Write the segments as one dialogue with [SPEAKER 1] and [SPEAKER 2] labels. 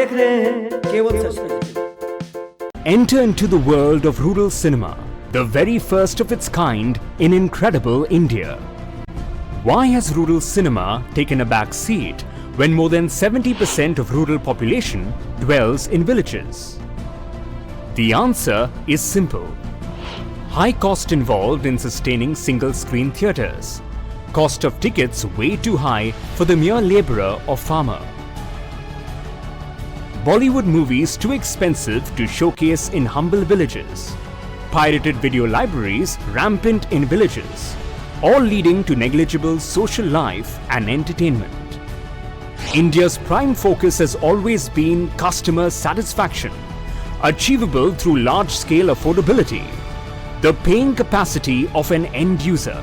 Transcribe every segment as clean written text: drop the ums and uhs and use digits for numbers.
[SPEAKER 1] देख रहे हैं केवल सच।
[SPEAKER 2] Enter into the world of rural cinema, the very first of its kind in incredible India. Why has rural cinema taken a back seat when more than 70% of rural population dwells in villages? The answer is simple. High cost involved in sustaining single-screen theatres. Cost of tickets way too high for the mere labourer or farmer. Bollywood movies too expensive to showcase in humble villages. Pirated video libraries rampant in villages, all leading to negligible social life and entertainment. India's prime focus has always been customer satisfaction, achievable through large-scale affordability, the paying capacity of an end user.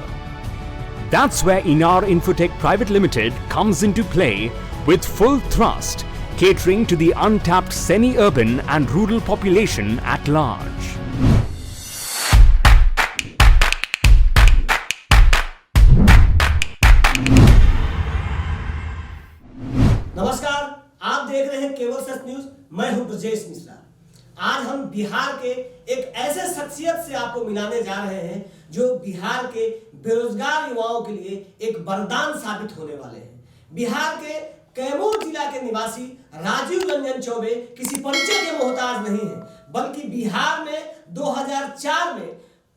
[SPEAKER 2] That's where Inar Infotech Private Limited comes into play with full thrust, catering to the untapped semi-urban and rural population at large.
[SPEAKER 1] नमस्कार, आप देख रहे हैं केवल सच news. मैं हूं ब्रजेश मिश्रा। आज हम बिहार के एक ऐसे शख्सियत से आपको मिलाने जा रहे हैं जो बिहार के बेरोजगार युवाओं के लिए एक वरदान साबित होने वाले हैं। बिहार के कैमूर जिला के निवासी राजीव रंजन चौबे किसी परिचय के मोहताज नहीं है, बल्कि बिहार में 2004 में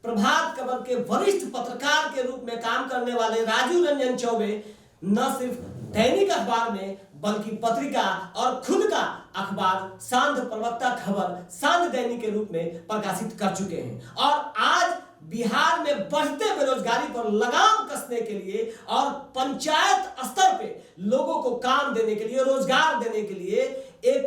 [SPEAKER 1] प्रभात खबर के वरिष्ठ पत्रकार के रूप में काम करने वाले राजीव रंजन चौबे न सिर्फ दैनिक अखबार में बल्कि पत्रिका और खुद का अखबार सांध प्रवक्ता खबर सांध दैनिक के रूप में प्रकाशित कर चुके हैं और आज बिहार में बढ़ते बेरोजगारी पर लगाम कसने के लिए और पंचायत स्तर पे लोगों को काम देने के लिए, रोजगार देने के लिए एक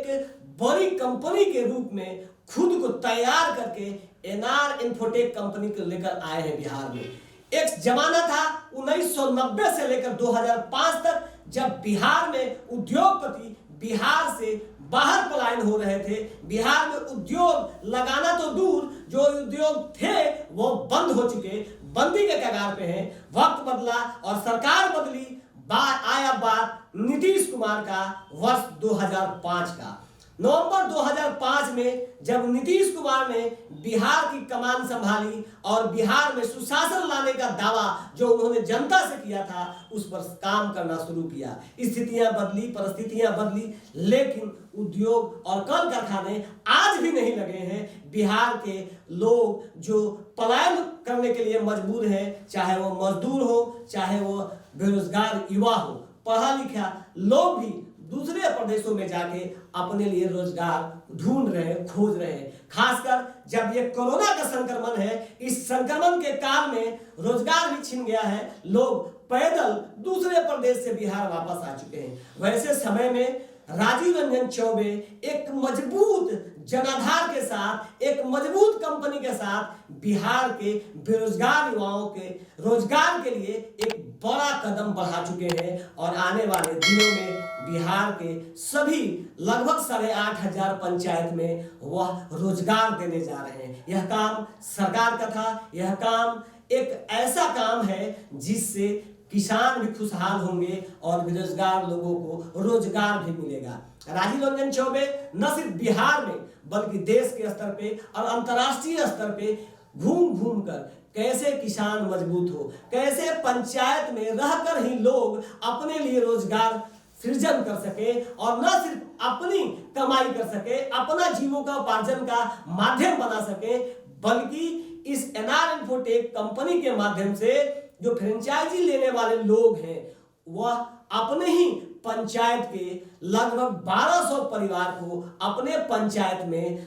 [SPEAKER 1] बड़ी कंपनी के रूप में खुद को तैयार करके एनआर इन्फोटेक कंपनी को लेकर आए हैं बिहार में। एक जमाना था 1990 से लेकर 2005 तक, जब बिहार में उद्योगपति बिहार से बाहर पलायन हो रहे थे। बिहार में उद्योग लगाना तो दूर, जो उद्योग थे वो बंद हो चुके, बंदी के कगार पे हैं। वक्त बदला और सरकार बदली। आया बात नीतीश कुमार का वर्ष 2005 का। नवंबर 2005 में जब नीतीश कुमार ने बिहार की कमान संभाली और बिहार में सुशासन लाने का दावा जो उन्होंने जनता से किया था उस पर काम करना शुरू किया। स्थितियां बदली, परिस्थितियां बदली, लेकिन उद्योग और कल कारखाने आज भी नहीं लगे हैं। बिहार के लोग जो पलायन करने के लिए मजबूर हैं, चाहे वो मजदूर हो, चाहे वो बेरोजगार युवा हो, पढ़ा लिखा लोग भी दूसरे प्रदेशों में जाके अपने लिए रोजगार ढूंढ रहे हैं, खोज रहे हैं। खासकर जब ये कोरोना का संक्रमण है, इस संक्रमण के काल में रोजगार भी छिन गया है। लोग पैदल दूसरे प्रदेश से बिहार वापस आ चुके हैं। वैसे समय में राजीव रंजन चौबे एक मजबूत जनाधार के साथ, एक मजबूत कंपनी के साथ बिहार के बेरोजगार युवाओं के रोजगार के लिए एक बड़ा कदम बढ़ा चुके हैं और आने वाले दिनों में बिहार के सभी लगभग 8,500 पंचायत में वह रोजगार देने जा रहे हैं। यह काम सरकार का था। यह काम एक ऐसा काम है जिससे किसान भी खुशहाल होंगे और बेरोजगार लोगों को रोजगार भी मिलेगा। राजीव रंजन चौबे न सिर्फ बिहार में बल्कि देश के स्तर पे और अंतर्राष्ट्रीय स्तर पे घूम घूम कर कैसे किसान मजबूत हो, कैसे पंचायत में रहकर ही लोग अपने लिए रोजगार सृजन कर सके और न सिर्फ अपनी कमाई कर सके, अपना जीविकोपार्जन का माध्यम बना सके, बल्कि इस एनआर इन्फोटेक कंपनी के माध्यम से जो फ्रेंचाइजी लेने वाले लोग हैं वह अपने ही पंचायत के लगभग 1200 परिवार को अपने पंचायत में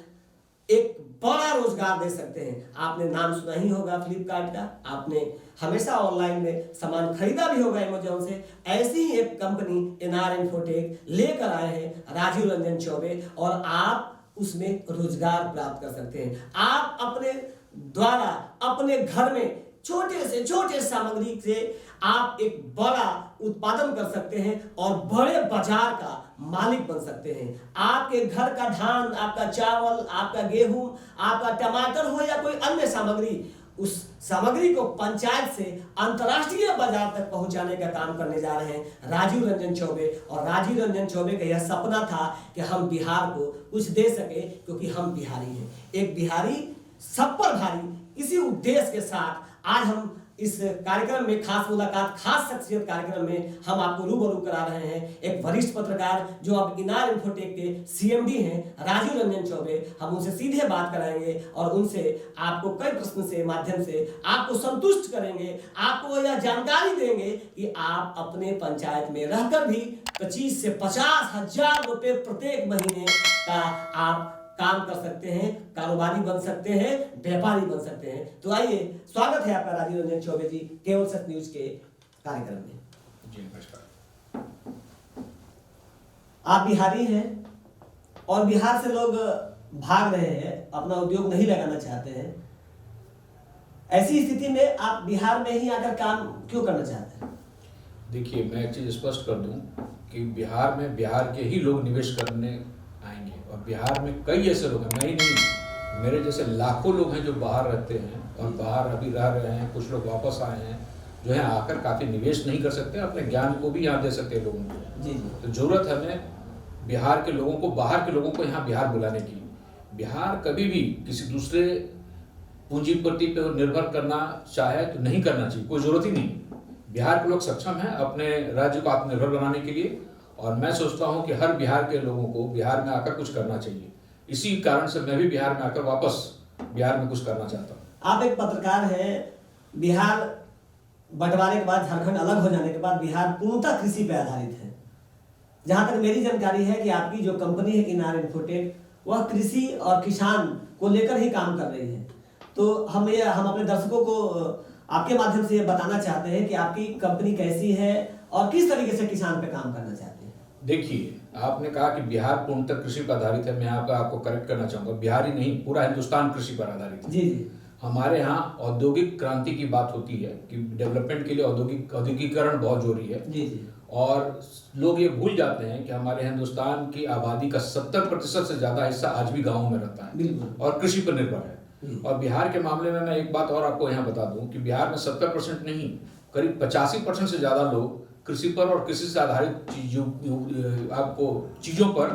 [SPEAKER 1] एक बड़ा रोजगार दे सकते हैं। आपने नाम सुना ही होगा फ्लिपकार्ट का, आपने हमेशा ऑनलाइन में सामान खरीदा भी होगा अमेज़न से। ऐसी ही एक कंपनी एनआर इन्फोटेक लेकर आए हैं राजीव रंजन चौबे और आप उसमें रोजगार प्राप्त कर सकते हैं। आप अपने द्वारा अपने घर में छोटे से छोटे सामग्री से आप एक बड़ा उत्पादन कर सकते हैं और बड़े बाजार का मालिक बन सकते हैं। आपके घर का धान, आपका चावल, आपका गेहूं, आपका टमाटर हो या कोई अन्य सामग्री, उस सामग्री को पंचायत से अंतर्राष्ट्रीय बाजार तक पहुंचाने का काम करने जा रहे हैं राजीव रंजन चौबे। और राजीव रंजन चौबे का यह सपना था कि हम बिहार को कुछ दे सके, क्योंकि हम बिहारी हैं, एक बिहारी सब पर भारी। इसी उद्देश्य के साथ आज हम इस कार्यक्रम में खास मुलाकात, खास शख्सियत कार्यक्रम में हम आपको रूबरू करा रहे हैं एक वरिष्ठ पत्रकार जो अब इनार इन्फोटेक के सीएमडी हैं, राजीव रंजन चौबे। हम उनसे सीधे बात कराएंगे और उनसे आपको कई प्रश्न से माध्यम से आपको संतुष्ट करेंगे, आपको यह जानकारी देंगे कि आप अपने पंचायत में रहकर भी 25 से 50,000 रुपए प्रत्येक महीने का आप काम कर सकते हैं, कारोबारी बन सकते हैं, व्यापारी बन सकते हैं। तो आइए, स्वागत है आपका राजीव रंजन चौबे जी केवल सच न्यूज के कार्यक्रम में।
[SPEAKER 3] जी नमस्कार।
[SPEAKER 1] आप बिहारी हैं और बिहार से लोग भाग रहे हैं, अपना उद्योग नहीं लगाना चाहते हैं। ऐसी स्थिति में आप बिहार में ही आकर काम क्यों करना चाहते हैं?
[SPEAKER 3] देखिए, मैं एक चीज़ स्पष्ट कर दूं कि बिहार में बिहार के ही लोग निवेश करने आएंगे और बिहार में कई ऐसे लोग हैं, मैं ही नहीं, मेरे जैसे लाखों लोग हैं जो बाहर रहते हैं और बाहर अभी रह रहे हैं। कुछ लोग वापस आए हैं जो है आकर काफ़ी निवेश नहीं कर सकते, अपने ज्ञान को भी यहाँ दे सकते हैं लोगों को।
[SPEAKER 1] जी।
[SPEAKER 3] तो ज़रूरत है हमें बिहार के लोगों को, बाहर के लोगों को यहाँ बिहार बुलाने की। बिहार कभी भी किसी दूसरे पूंजीपति पर निर्भर करना चाहे तो नहीं करना चाहिए, कोई ज़रूरत ही नहीं। बिहार के लोग सक्षम हैं अपने राज्य को आत्मनिर्भर बनाने के लिए और मैं सोचता हूं कि हर बिहार के लोगों को बिहार में आकर कुछ करना चाहिए। इसी कारण से मैं भी बिहार में आकर वापस बिहार में कुछ करना चाहता हूं।
[SPEAKER 1] आप एक पत्रकार हैं, बिहार बंटवारे के बाद, झारखंड अलग हो जाने के बाद बिहार पूर्णतः कृषि पर आधारित है। जहां तक मेरी जानकारी है कि आपकी जो कंपनी है इनार इन्फोटेक, वह कृषि और किसान को लेकर ही काम कर रही है। तो हम अपने दर्शकों को आपके माध्यम से ये बताना चाहते हैं कि आपकी कंपनी कैसी है और किस तरीके से किसान पे काम करना चाहते हैं।
[SPEAKER 3] देखिए, आपने कहा कि बिहार पूर्णतः कृषि पर आधारित है, मैं यहाँ पर आपको करेक्ट करना चाहूँगा। बिहार ही नहीं, पूरा हिंदुस्तान कृषि पर आधारित है।
[SPEAKER 1] जी जी।
[SPEAKER 3] हमारे यहाँ औद्योगिक क्रांति की बात होती है कि डेवलपमेंट के लिए औद्योगिकीकरण बहुत जरूरी है।
[SPEAKER 1] जी जी।
[SPEAKER 3] और लोग ये भूल जाते हैं कि हमारे हिंदुस्तान की आबादी का 70% से ज़्यादा हिस्सा आज भी गाँव में रहता है
[SPEAKER 1] बिल्कुल,
[SPEAKER 3] और कृषि पर निर्भर है। और बिहार के मामले में मैं एक बात और आपको यहाँ बता दूं कि बिहार में 70% नहीं, करीब 85% से ज़्यादा लोग कृषि पर और कृषि से आधारित चीज़ों पर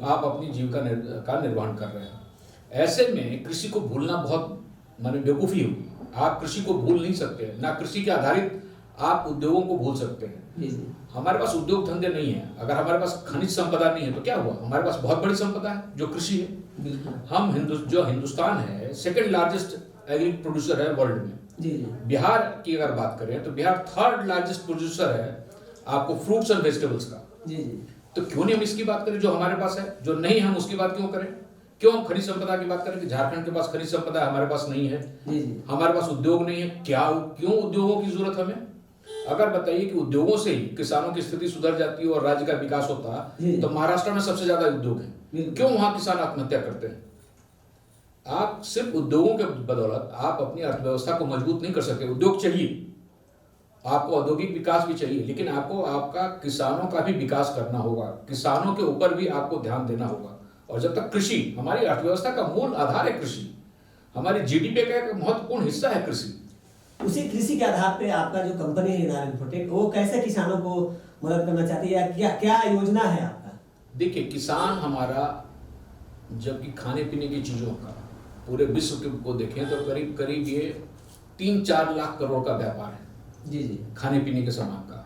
[SPEAKER 3] आप अपनी जीविका का निर्वहन कर रहे हैं। ऐसे में कृषि को भूलना बहुत बेवकूफ़ी होगी। आप कृषि को भूल नहीं सकते, ना कृषि के आधारित आप उद्योगों को भूल सकते हैं। हमारे पास उद्योग धंधे नहीं है, अगर हमारे पास खनिज संपदा नहीं है तो क्या हुआ? हमारे पास बहुत बड़ी संपदा है जो कृषि है। हम जो हिंदुस्तान है सेकंड लार्जेस्ट एग्री प्रोड्यूसर है वर्ल्ड में।
[SPEAKER 1] जी।
[SPEAKER 3] बिहार की अगर बात करें तो बिहार थर्ड लार्जेस्ट प्रोड्यूसर है आपको फ्रूट्स एंड वेजिटेबल्स का।
[SPEAKER 1] जी जी।
[SPEAKER 3] तो क्यों नहीं हम इसकी बात करें जो हमारे पास है? जो नहीं हम उसकी बात क्यों करें? क्यों हम खनिज संपदा की बात करें कि झारखंड के पास खनिज संपदा हमारे पास नहीं है?
[SPEAKER 1] जी जी।
[SPEAKER 3] हमारे पास उद्योग नहीं है, क्यों उद्योगों की जरूरत हमें? अगर बताइए कि उद्योगों से ही किसानों की स्थिति सुधर जाती है और राज्य का विकास होता तो महाराष्ट्र में सबसे ज्यादा उद्योग है, क्यों वहां किसान आत्महत्या करते हैं? आप सिर्फ उद्योगों के बदौलत आप अपनी अर्थव्यवस्था को मजबूत नहीं कर सकते। उद्योग चाहिए, आपको औद्योगिक विकास भी चाहिए, लेकिन आपको आपका किसानों का भी विकास करना होगा, किसानों के ऊपर भी आपको ध्यान देना होगा। और जब तक कृषि, हमारी अर्थव्यवस्था का मूल आधार है कृषि, हमारी जीडीपी का एक महत्वपूर्ण हिस्सा है कृषि।
[SPEAKER 1] उसी कृषि के आधार पे आपका जो कंपनी है इनार इन्फोटेक, वो कैसे किसानों को मदद करना चाहती है या क्या योजना है आपका?
[SPEAKER 3] देखिए, किसान हमारा जबकि खाने पीने की चीज़ों का पूरे विश्व को देखें तो करीब करीब ये 3-4 लाख करोड़ का व्यापार है।
[SPEAKER 1] जी जी।
[SPEAKER 3] खाने पीने के सामान का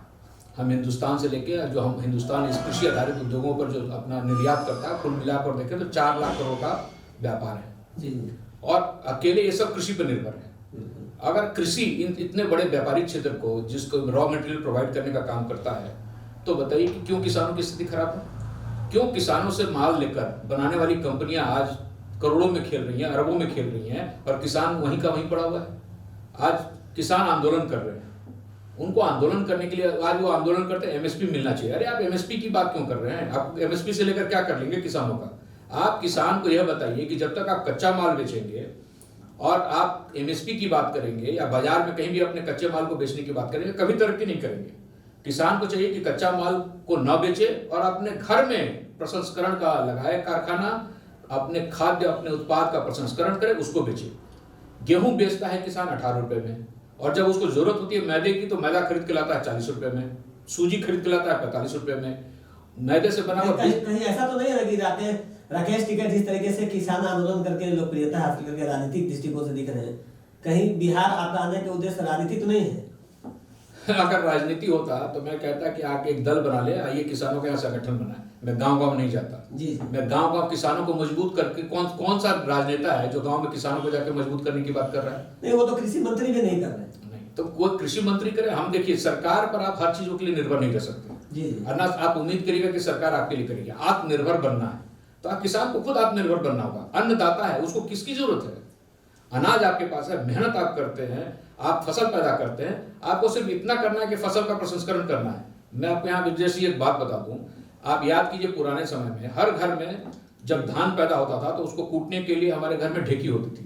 [SPEAKER 3] हम हिंदुस्तान से लेके जो हम हिंदुस्तान इस कृषि आधारित उद्योगों पर जो अपना निर्यात करता है, कुल मिलाकर देखें तो 4 लाख करोड़ का व्यापार है।
[SPEAKER 1] जी जी।
[SPEAKER 3] और अकेले ये सब कृषि पर निर्भर है। अगर कृषि इतने बड़े व्यापारिक क्षेत्र को, जिसको रॉ मटेरियल प्रोवाइड करने का काम करता है, तो बताइए कि क्यों किसानों की स्थिति खराब है? क्यों किसानों से माल लेकर बनाने वाली कंपनियां आज करोड़ों में खेल रही हैं, अरबों में खेल रही हैं और किसान वहीं का वहीं पड़ा हुआ है? आज किसान आंदोलन कर रहे हैं, उनको आंदोलन करने के लिए आज वो आंदोलन करते हैं एमएसपी मिलना चाहिए। अरे आप एमएसपी की बात क्यों कर रहे हैं? आप एमएसपी से लेकर क्या कर लेंगे किसानों का? आप किसान को यह बताइए कि जब तक आप कच्चा माल बेचेंगे और आप एमएसपी की बात करेंगे या बाजार में कहीं भी अपने कच्चे माल को बेचने की बात करेंगे, कभी तरक्की नहीं करेंगे। किसान को चाहिए कि कच्चा माल को न बेचे और अपने घर में प्रसंस्करण का लगाए कारखाना, अपने खाद्य अपने उत्पाद का प्रसंस्करण करे, उसको बेचे। गेहूं बेचता है किसान 18 रुपए में, और जब उसको जरूरत होती है मैदे की तो मैदा खरीद के लाता है 40 रुपए में, सूजी खरीद के लाता है 45 रुपए में। मैदे से बना हुआ
[SPEAKER 1] कहीं ऐसा तो नहीं है कि राकेश टिकैत जिस तरीके से किसान आंदोलन करके लोकप्रियता हासिल करके राजनीतिक दृष्टिकोण से दिख रहे हैं, कहीं बिहार आपका आने के उद्देश्य राजनीति तो नहीं है?
[SPEAKER 3] अगर राजनीति होता तो मैं कहता कि आप एक दल बना ले, आइए किसानों के यहाँ संगठन बनाए। मैं गांव-गांव नहीं जाता जी। मैं गांव-गांव किसानों को मजबूत करके कौन सा राजनेता है जो गांव में किसानों को जाकर मजबूत करने की बात कर रहा है?
[SPEAKER 1] नहीं, वो तो कृषि मंत्री भी नहीं कर रहे।
[SPEAKER 3] नहीं तो कोई कृषि मंत्री करे। हम देखिए, सरकार पर आप हर चीजों के लिए निर्भर नहीं रह सकते जी। अन्ना आप उम्मीद करिएगा कि सरकार आपके लिए करेगी। आत्मनिर्भर बनना है तो आप किसान को खुद आत्मनिर्भर बनना होगा। अन्नदाता है, उसको किसकी जरूरत है? अनाज आपके पास है, मेहनत आप करते हैं, आप फसल पैदा करते हैं, आपको सिर्फ इतना करना है कि फसल का प्रसंस्करण करना है। मैं आपको यहाँ जैसी एक बात बता दूं, आप याद कीजिए पुराने समय में हर घर में जब धान पैदा होता था तो उसको कूटने के लिए हमारे घर में ढेकी होती थी।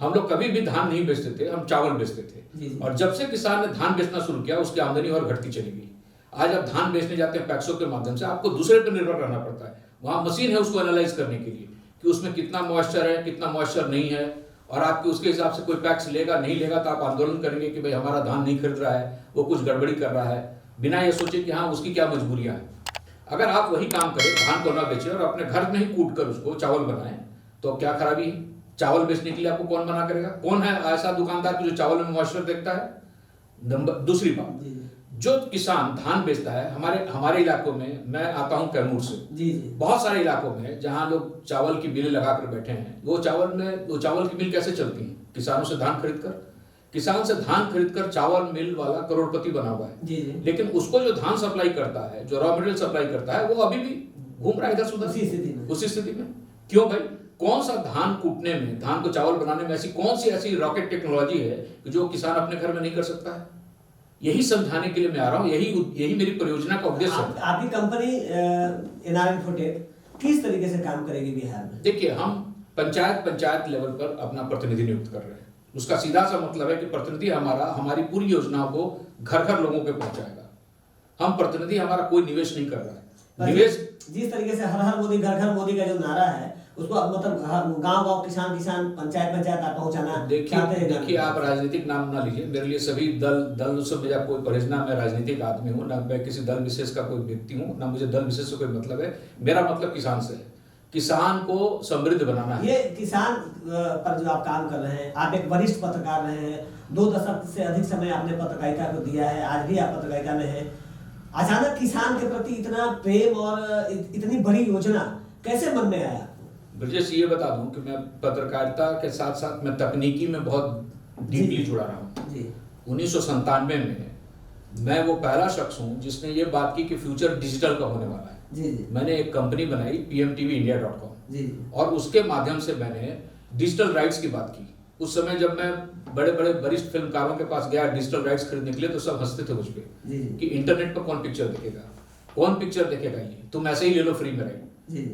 [SPEAKER 3] हम लोग कभी भी धान नहीं बेचते थे, हम चावल बेचते थे। और जब से किसान ने धान बेचना शुरू किया उसकी आमदनी और घटती चली गई। आज आप धान बेचने जाते हैं पैक्सों के माध्यम से, आपको दूसरे पर निर्भर रहना पड़ता है। वहां मशीन है उसको एनालाइज करने के लिए कि उसमें कितना मॉइस्चर है, कितना मॉइस्चर नहीं है, और आपके उसके हिसाब से कोई पैक्स लेगा नहीं लेगा तो आप आंदोलन करेंगे कि भाई हमारा धान नहीं खरीद रहा है, वो कुछ गड़बड़ी कर रहा है, बिना ये सोचे कि हाँ उसकी क्या मजबूरियां हैं। अगर आप वही काम करें, धान को ना बेचें और अपने घर में ही कूट कर उसको चावल बनाएं तो क्या खराबी है? चावल बेचने के लिए आपको कौन मना करेगा? कौन है ऐसा दुकानदार जो चावल में मॉइस्चर देखता है? दूसरी बात, जो किसान धान बेचता है, हमारे इलाकों में, मैं आता हूं कैमूर से जी। बहुत सारे इलाकों में जहां लोग चावल की मिलें लगाकर बैठे हैं, वो चावल की मिल कैसे चलती है? किसानों से धान खरीदकर। किसान से धान खरीदकर चावल मिल वाला करोड़पति बना हुआ है जी। लेकिन उसको जो धान सप्लाई करता है, जो रॉ मटेरियल सप्लाई करता है, वो अभी भी घूम रहा है इधर उधर उसी स्थिति में। क्यों भाई? कौन सा धान कूटने में, धान को चावल बनाने में कौन सी ऐसी रॉकेट टेक्नोलॉजी है जो किसान अपने घर में नहीं कर सकता है? यही समझाने के लिए मैं आ रहा हूँ, यही मेरी परियोजना का उद्देश्य है।
[SPEAKER 1] आपकी कंपनी NR Infotech किस तरीके से काम करेगी बिहार में?
[SPEAKER 3] देखिए, हम पंचायत लेवल पर अपना प्रतिनिधि नियुक्त कर रहे हैं। उसका सीधा सा मतलब है कि प्रतिनिधि हमारी पूरी योजनाओं को घर घर लोगों पे पहुंचाएगा। हम प्रतिनिधि हमारा कोई निवेश नहीं कर रहा है। निवेश
[SPEAKER 1] जिस तरीके से हर मोदी घर घर मोदी का जो नारा है, उसको मतलब गांव किसान पंचायत आप पहुंचाना।
[SPEAKER 3] देखिए आप राजनीतिक नाम ना लीजिए। मेरे लिए सभी दल से मेरा कोई परहेज ना। मैं राजनीतिक आदमी हूँ, ना मैं किसी दल विशेष का कोई व्यक्ति हूँ, ना मुझे दल विशेष से कोई मतलब है। मेरा मतलब किसान से है। किसान को समृद्ध बनाना है।
[SPEAKER 1] ये किसान पर जो आप काम कर रहे हैं, आप एक वरिष्ठ पत्रकार रहे हैं, 2 दशक से अधिक समय आपने पत्रकारिता को दिया है, आज भी आप पत्रकारिता में हैं। अचानक किसान के प्रति इतना प्रेम और इतनी बड़ी योजना कैसे मन में आया?
[SPEAKER 3] ब्रजेश, ये बता दूं कि मैं पत्रकारिता के साथ साथ मैं तकनीकी में बहुत डीपली जुड़ा रहा हूँ। 1997 में मैं वो पहला शख्स हूँ जिसने ये बात की कि फ्यूचर डिजिटल का होने वाला है। जी। मैंने एक कंपनी बनाई PMTVindia.com और उसके माध्यम से मैंने डिजिटल राइट्स की बात की। उस समय जब मैं बड़े बड़े वरिष्ठ फिल्मकारों के पास गया डिजिटल राइट्स खरीदने के लिए, तो सब हंसते थे मुझ पे कि इंटरनेट पर कौन पिक्चर देखेगा, ये तुम ऐसे ही ले लो फ्री में राइट।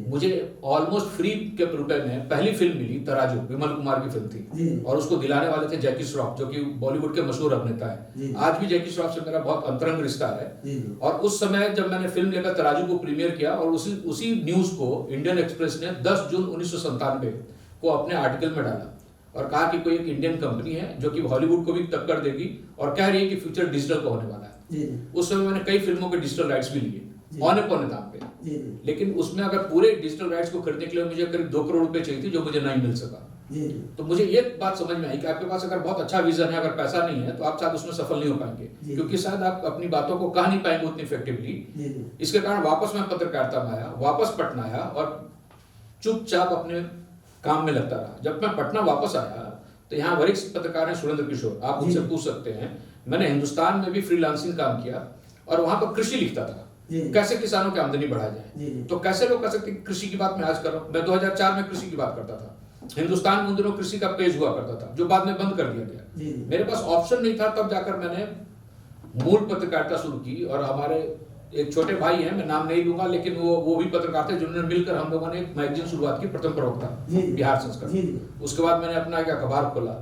[SPEAKER 3] मुझे ऑलमोस्ट फ्री के रुपए में पहली फिल्म मिली, तराजू, विमल कुमार की फिल्म थी, और उसको दिलाने वाले थे जैकी श्रॉफ, जो कि बॉलीवुड के मशहूर अभिनेता है। आज भी जैकी श्रॉफ से मेरा बहुत अंतरंग रिश्ता है। और उस समय जब मैंने फिल्म लेकर तराजू को प्रीमियर किया, और उसी न्यूज को इंडियन एक्सप्रेस ने 10 जून 1997 को अपने आर्टिकल में डाला और कहा कि कोई एक इंडियन कंपनी है जो कि हॉलीवुड को भी टक्कर देगी और कह रही है कि फ्यूचर डिजिटल का होने वाला है। उस समय मैंने कई फिल्मों के डिजिटल राइट्स भी लिए औने पौने दाम पे। लेकिन उसमें अगर पूरे डिजिटल राइट्स को खरीदने के लिए मुझे करीब 2 करोड़ रुपए चाहिए थी, जो मुझे नहीं मिल सका। तो मुझे ये बात समझ में आई कि आपके पास अगर बहुत अच्छा विजन है, अगर पैसा नहीं है, तो आप शायद उसमें सफल नहीं हो पाएंगे, क्योंकि शायद आप अपनी बातों को कह नहीं पाएंगे उतनी इफेक्टिवली। इसके कारण वापस मैं पत्रकारिता में आया, वापस पटना आया और चुपचाप अपने काम में लगता रहा। जब मैं पटना वापस आया तो यहाँ वरिष्ठ पत्रकार हैं सुरेंद्र किशोर, आप उनसे पूछ सकते हैं। मैंने हिंदुस्तान में भी फ्रीलांसिंग काम किया और वहां पर कृषि लिखता था, कैसे किसानों की आमदनी बढ़ाई जाए। तो कैसे लोग कह सकते हैं कृषि की बात मैं आज कर रहा हूँ। मैं 2004 में कृषि की बात करता था। हिंदुस्तान में उन दिनों कृषि का पेज हुआ करता था, जो बाद में बंद कर दिया गया। मेरे पास ऑप्शन नहीं था, तब जाकर मैंने मूल पत्रकारिता शुरू की। और हमारे एक छोटे भाई हैं, मैं नाम नहीं लूंगा, लेकिन वो भी पत्रकार थे, जिन्होंने मिलकर हम लोगों ने एक मैगजीन शुरुआत की, प्रथम प्रवक्ता बिहार संस्करण। उसके बाद मैंने अपना एक अखबार खोला।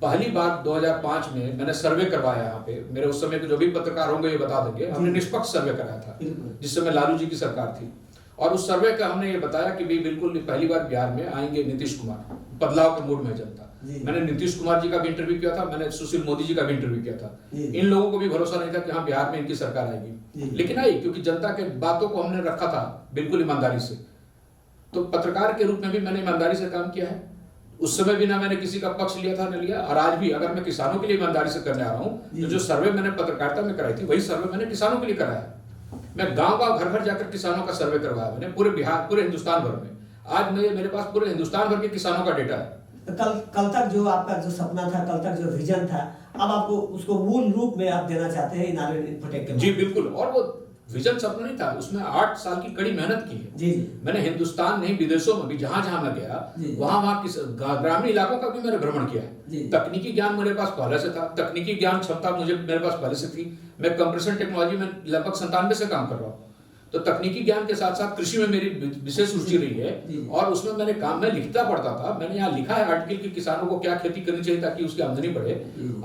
[SPEAKER 3] पहली बार 2005 में मैंने सर्वे करवाया यहाँ पे। मेरे उस समय के जो भी पत्रकार होंगे ये बता देंगे, हमने निष्पक्ष सर्वे कराया था, जिस समय लालू जी की सरकार थी। और उस सर्वे का हमने ये बताया कि बिल्कुल पहली बार बिहार में आएंगे नीतीश कुमार, बदलाव के मूड में जनता।
[SPEAKER 1] जी।
[SPEAKER 3] मैंने नीतीश कुमार जी का भी इंटरव्यू किया था, मैंने सुशील मोदी जी का भी इंटरव्यू किया था।
[SPEAKER 1] जी।
[SPEAKER 3] इन लोगों को भी भरोसा नहीं था कि हाँ बिहार में इनकी सरकार
[SPEAKER 1] जी।
[SPEAKER 3] आएगी, लेकिन आई, क्योंकि जनता के बातों को हमने रखा था बिल्कुल ईमानदारी से। तो पत्रकार के रूप में भी मैंने ईमानदारी से काम किया है। उस समय भी ना मैंने किसी का पक्ष लिया था न लिया, और आज भी अगर मैं किसानों के लिए ईमानदारी से करने आ रहा हूँ, तो जो सर्वे मैंने पत्रकारिता में कराई थी वही सर्वे मैंने किसानों के लिए कराया। मैं गांव-गांव, घर-घर जाकर किसानों का सर्वे करवाया मैंने, पूरे बिहार, पूरे हिंदुस्तान भर में। आज मेरे पास पूरे हिंदुस्तान भर के किसानों का डेटा है।
[SPEAKER 1] तो कल तक जो आपका जो सपना था, कल तक जो विजन था, अब आपको उसको मूल रूप में आप देना चाहते हैं इनारल इन्फोटेक के?
[SPEAKER 3] जी बिल्कुल, और वो विजन सपना नहीं था, उसमें 8 साल की कड़ी मेहनत की है।
[SPEAKER 1] जी। मैंने
[SPEAKER 3] हिंदुस्तान नहीं, विदेशों में भी जहां जहां मैं गया वहां ग्रामीण इलाकों का भी मैंने भ्रमण किया है। तकनीकी ज्ञान मेरे पास पहले से था, तकनीकी ज्ञान क्षमता मेरे पास पहले से थी। मैं कंप्रेशन टेक्नोलॉजी में लगभग 97 से काम कर रहा हूँ, तो तकनीकी ज्ञान के साथ साथ कृषि में मेरी विशेष रुचि रही है। और उसमें मैंने काम में लिखता पढ़ता था, मैंने यहाँ लिखा है आर्टिकल कि किसानों को क्या खेती करनी चाहिए ताकि उसकी आमदनी बढ़े।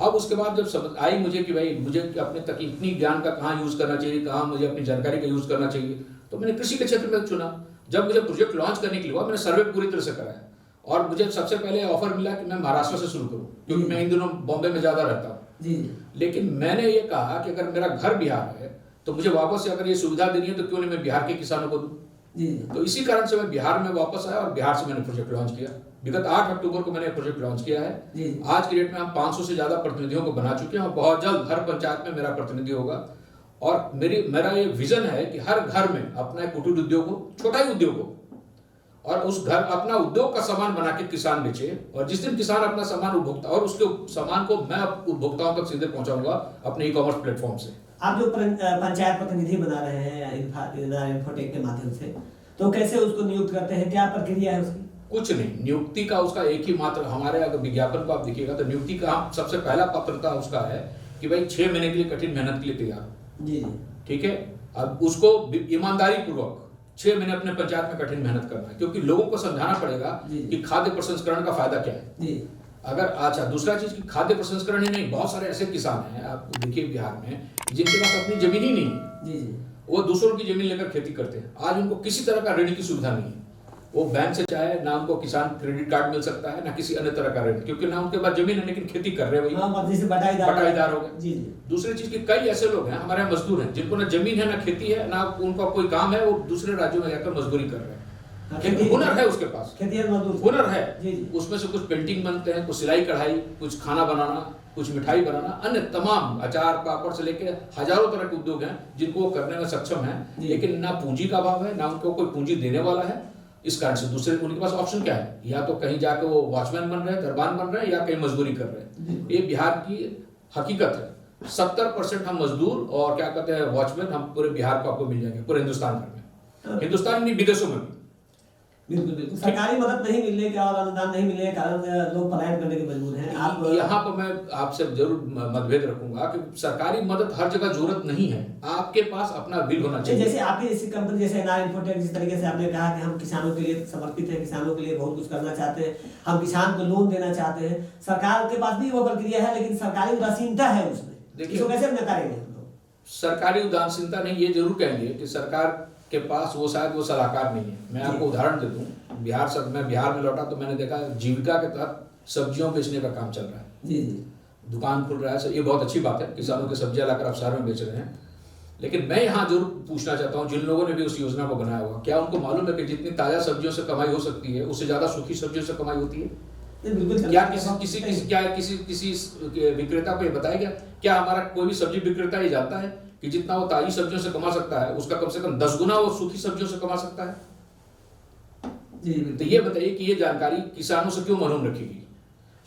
[SPEAKER 3] अब उसके बाद जब समझ आई मुझे कि भाई मुझे अपने तकनीकी ज्ञान का कहाँ यूज करना चाहिए, कहाँ मुझे अपनी जानकारी का यूज करना चाहिए, तो मैंने कृषि के क्षेत्र में चुना। जब मुझे प्रोजेक्ट लॉन्च करने के लिए हुआ, मैंने सर्वे पूरी तरह से कराया, और मुझे सबसे पहले ऑफर मिला कि मैं महाराष्ट्र से शुरू करूँ, क्योंकि मैं इन दिनों बॉम्बे में ज्यादा रहता हूँ। लेकिन मैंने ये कहा कि अगर मेरा घर बिहार है तो मुझे वापस से अगर ये सुविधा देनी है तो क्यों नहीं मैं बिहार के किसानों को दूं। तो इसी कारण से मैं बिहार में वापस आया और बिहार से मैंने प्रोजेक्ट लॉन्च किया। विगत 8 अक्टूबर को मैंने प्रोजेक्ट लॉन्च किया है। आज की डेट में हम 500 से ज्यादा प्रतिनिधियों को बना चुके हैं और बहुत जल्द हर पंचायत में मेरा प्रतिनिधि होगा। और मेरा ये विजन है कि हर घर में अपना एक कुटीर उद्योग हो, छोटा ही उद्योग हो, और उस घर अपना उद्योग का सामान बना के किसान बेचे, और जिस दिन किसान अपना सामान उपभोक्ता, और उसके सामान को मैं उपभोक्ताओं तक सीधे पहुंचाऊंगा अपने ई-कॉमर्स प्लेटफॉर्म से।
[SPEAKER 1] आप जो पंचायत प्रतिनिधि बना रहे हैं इन्फोटेक के माध्यम से, तो कैसे उसको नियुक्त करते हैं, क्या प्रक्रिया है उसकी?
[SPEAKER 3] कुछ नहीं, नियुक्ति का उसका एक ही मात्र, हमारे अगर विज्ञापन को आप देखिएगा तो नियुक्ति का सबसे पहला पात्रता उसका है कि भाई 6 महीने के लिए कठिन मेहनत के लिए तैयार।
[SPEAKER 1] जी। ठीक है,
[SPEAKER 3] अब उसको ईमानदारी पूर्वक 6 महीने अपने पंचायत में कठिन मेहनत करना है, क्योंकि लोगों को समझाना पड़ेगा कि खाद्य प्रसंस्करण का फायदा क्या है। अगर अच्छा, दूसरा चीज कि खाद्य प्रसंस्करण ही नहीं, बहुत सारे ऐसे किसान हैं आप देखिए बिहार में जिनके पास अपनी जमीन ही नहीं है। वो दूसरों की जमीन लेकर खेती करते हैं। आज उनको किसी तरह का ऋण की सुविधा नहीं है। वो बैंक से चाहे ना उनको किसान क्रेडिट कार्ड मिल सकता है, ना किसी अन्य तरह का ऋण, क्योंकि ना उनके पास जमीन है लेकिन खेती कर रहे हैं, वही बटाईदार हो गए। दूसरी चीज कि कई ऐसे लोग हैं हमारे मजदूर हैं जिनको ना जमीन है, ना खेती है, ना उनका कोई काम है, वो दूसरे राज्यों में जाकर मजदूरी कर रहे हैं। हुनर है उसके पास, हुनर है, उसमें से कुछ पेंटिंग बनते हैं, कुछ सिलाई कढ़ाई, कुछ खाना बनाना, कुछ मिठाई बनाना, अन्य तमाम अचार पापड़ से लेके हजारों तरह के उद्योग हैं जिनको वो करने में सक्षम है, लेकिन ना पूंजी का अभाव है, ना उनको कोई पूंजी देने वाला है। इस कारण से दूसरे उनके पास ऑप्शन क्या है, या तो कहीं जाके वो वॉचमैन बन रहे हैं, दरबान बन रहे हैं, या कहीं मजदूरी कर रहे हैं। ये बिहार की हकीकत है। 70% हम मजदूर और क्या कहते हैं वॉचमैन हम पूरे बिहार को आपको मिल जाएंगे, पूरे हिंदुस्तान भर में, हिंदुस्तान नहीं विदेशों में भी।
[SPEAKER 1] बिल्कुल। सरकारी मदद नहीं मिलने के और अनुदान नहीं मिलने के कारण लोग पलायन करने के मजबूर हैं। आप
[SPEAKER 3] यहाँ पर मैं आपसे जरूर मतभेद रखूंगा कि सरकारी मदद हर जगह जरूरत नहीं है, आपके पास अपना बिल होना चाहिए।
[SPEAKER 1] जैसे आपकी इसी कंपनी जैसे इनारल इन्फोटेक, जिस तरीके से आपने कहा कि हम किसानों के लिए समर्पित हैं, किसानों के लिए बहुत कुछ करना चाहते हैं, हम किसान को लोन देना चाहते हैं, सरकार के पास भी वो प्रक्रिया है, लेकिन सरकारी उदासीनता है उसमें। देखिए कैसे नकारेंगे हम लोग?
[SPEAKER 3] सरकारी उदासीनता नहीं, ये जरूर कहेंगे कि सरकार के पास वो शायद वो सलाहकार नहीं है। मैं आपको उदाहरण दे दूं, मैं बिहार में लौटा तो मैंने देखा जीविका के तहत सब्जियों बेचने का काम चल रहा है। दुकान खुल रहा है, ये बहुत अच्छी बात है, किसानों की सब्जियां लाकर आप शहर में बेच रहे हैं। लेकिन मैं यहाँ जरूर पूछना चाहता हूँ, जिन लोगों ने भी उस योजना को बनाया हुआ, क्या उनको मालूम है कि जितनी ताजा सब्जियों से कमाई हो सकती है उससे ज्यादा सूखी सब्जियों से कमाई होती है? क्या किसी विक्रेता को ये बताया गया? क्या हमारा कोई भी सब्जी विक्रेता ये जानता है कि जितना वो ताजी सब्जियों से कमा सकता है उसका कम से कम 10 गुना वो सूखी सब्जियों से कमा सकता है? तो ये बताइए कि ये जानकारी किसानों से क्यों महरूम रखेगी?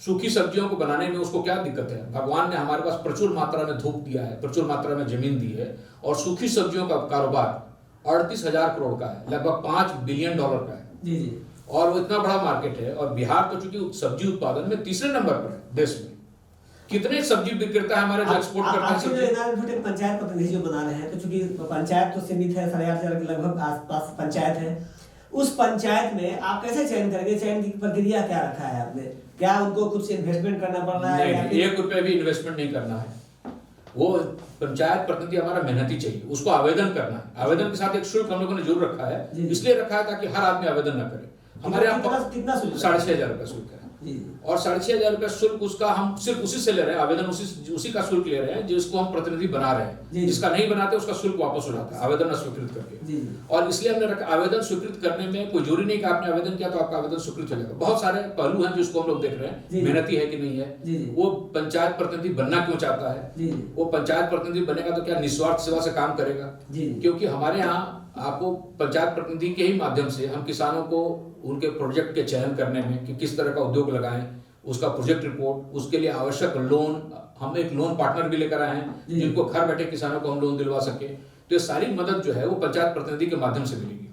[SPEAKER 3] सूखी सब्जियों को बनाने में उसको क्या दिक्कत है? भगवान ने हमारे पास प्रचुर मात्रा में धूप दिया है, प्रचुर मात्रा में जमीन दी है, और सूखी सब्जियों का कारोबार 38,000 करोड़ का है, लगभग $5 बिलियन का है। और वो इतना बड़ा मार्केट है, और बिहार तो चूंकि सब्जी उत्पादन में तीसरे नंबर पर है देश में। कितने सब्जी विक्रेता हमारे जो एक्सपोर्ट करते हैं।
[SPEAKER 1] पंचायत प्रतिनिधि जो बना रहे हैं, तो चूंकि पंचायत तो सीमित है, 8,500 के लगभग आसपास पंचायत है, उस पंचायत में आप कैसे चयन करेंगे? चयन की प्रक्रिया क्या रखा है आपने? क्या उनको कुछ इन्वेस्टमेंट करना पड़ रहा है?
[SPEAKER 3] नहीं, 1 रुपया भी इन्वेस्टमेंट नहीं करना है। वो पंचायत प्रतिनिधि हमारा मेहनती चाहिए, उसको आवेदन करना है। आवेदन के साथ एक शुल्क हम लोगों ने जरूर रखा है, इसलिए रखा है ताकि हर आदमी आवेदन न करे। हमारे यहाँ
[SPEAKER 1] कितना
[SPEAKER 3] 6,500 रुपया शुल्क है।
[SPEAKER 1] जी।
[SPEAKER 3] और 6,500 रुपया शुल्क उसका हम सिर्फ उसी से ले रहे हैं, आवेदन उसी का शुल्क ले रहे हैं जिसको हम प्रतिनिधि बना रहे हैं।
[SPEAKER 1] जी।
[SPEAKER 3] जिसका नहीं बनाते उसका शुल्क वापस हो जाता है आवेदन अस्वीकृत करके।
[SPEAKER 1] जी।
[SPEAKER 3] और इसलिए हमने रखा, आवेदन स्वीकृत करने में कोई जरूरी नहीं कि आपने आवेदन किया तो आपका आवेदन स्वीकृत हो जाएगा। बहुत सारे पहलू हैं जिसको हम लोग देख रहे हैं, मेहनती है कि नहीं है, वो पंचायत प्रतिनिधि बनना क्यों चाहता है, वो पंचायत प्रतिनिधि बनेगा तो क्या निस्वार्थ सेवा से काम करेगा। क्योंकि हमारे यहाँ आपको पंचायत प्रतिनिधि के ही माध्यम से हम किसानों को उनके प्रोजेक्ट के चयन करने में कि किस तरह का उद्योग लगाएं, उसका प्रोजेक्ट रिपोर्ट, उसके लिए आवश्यक लोन, हम एक लोन पार्टनर भी लेकर आए हैं जिनको घर बैठे किसानों को हम लोन दिलवा सके। तो ये सारी मदद जो है वो पंचायत प्रतिनिधि के माध्यम से मिलेगी।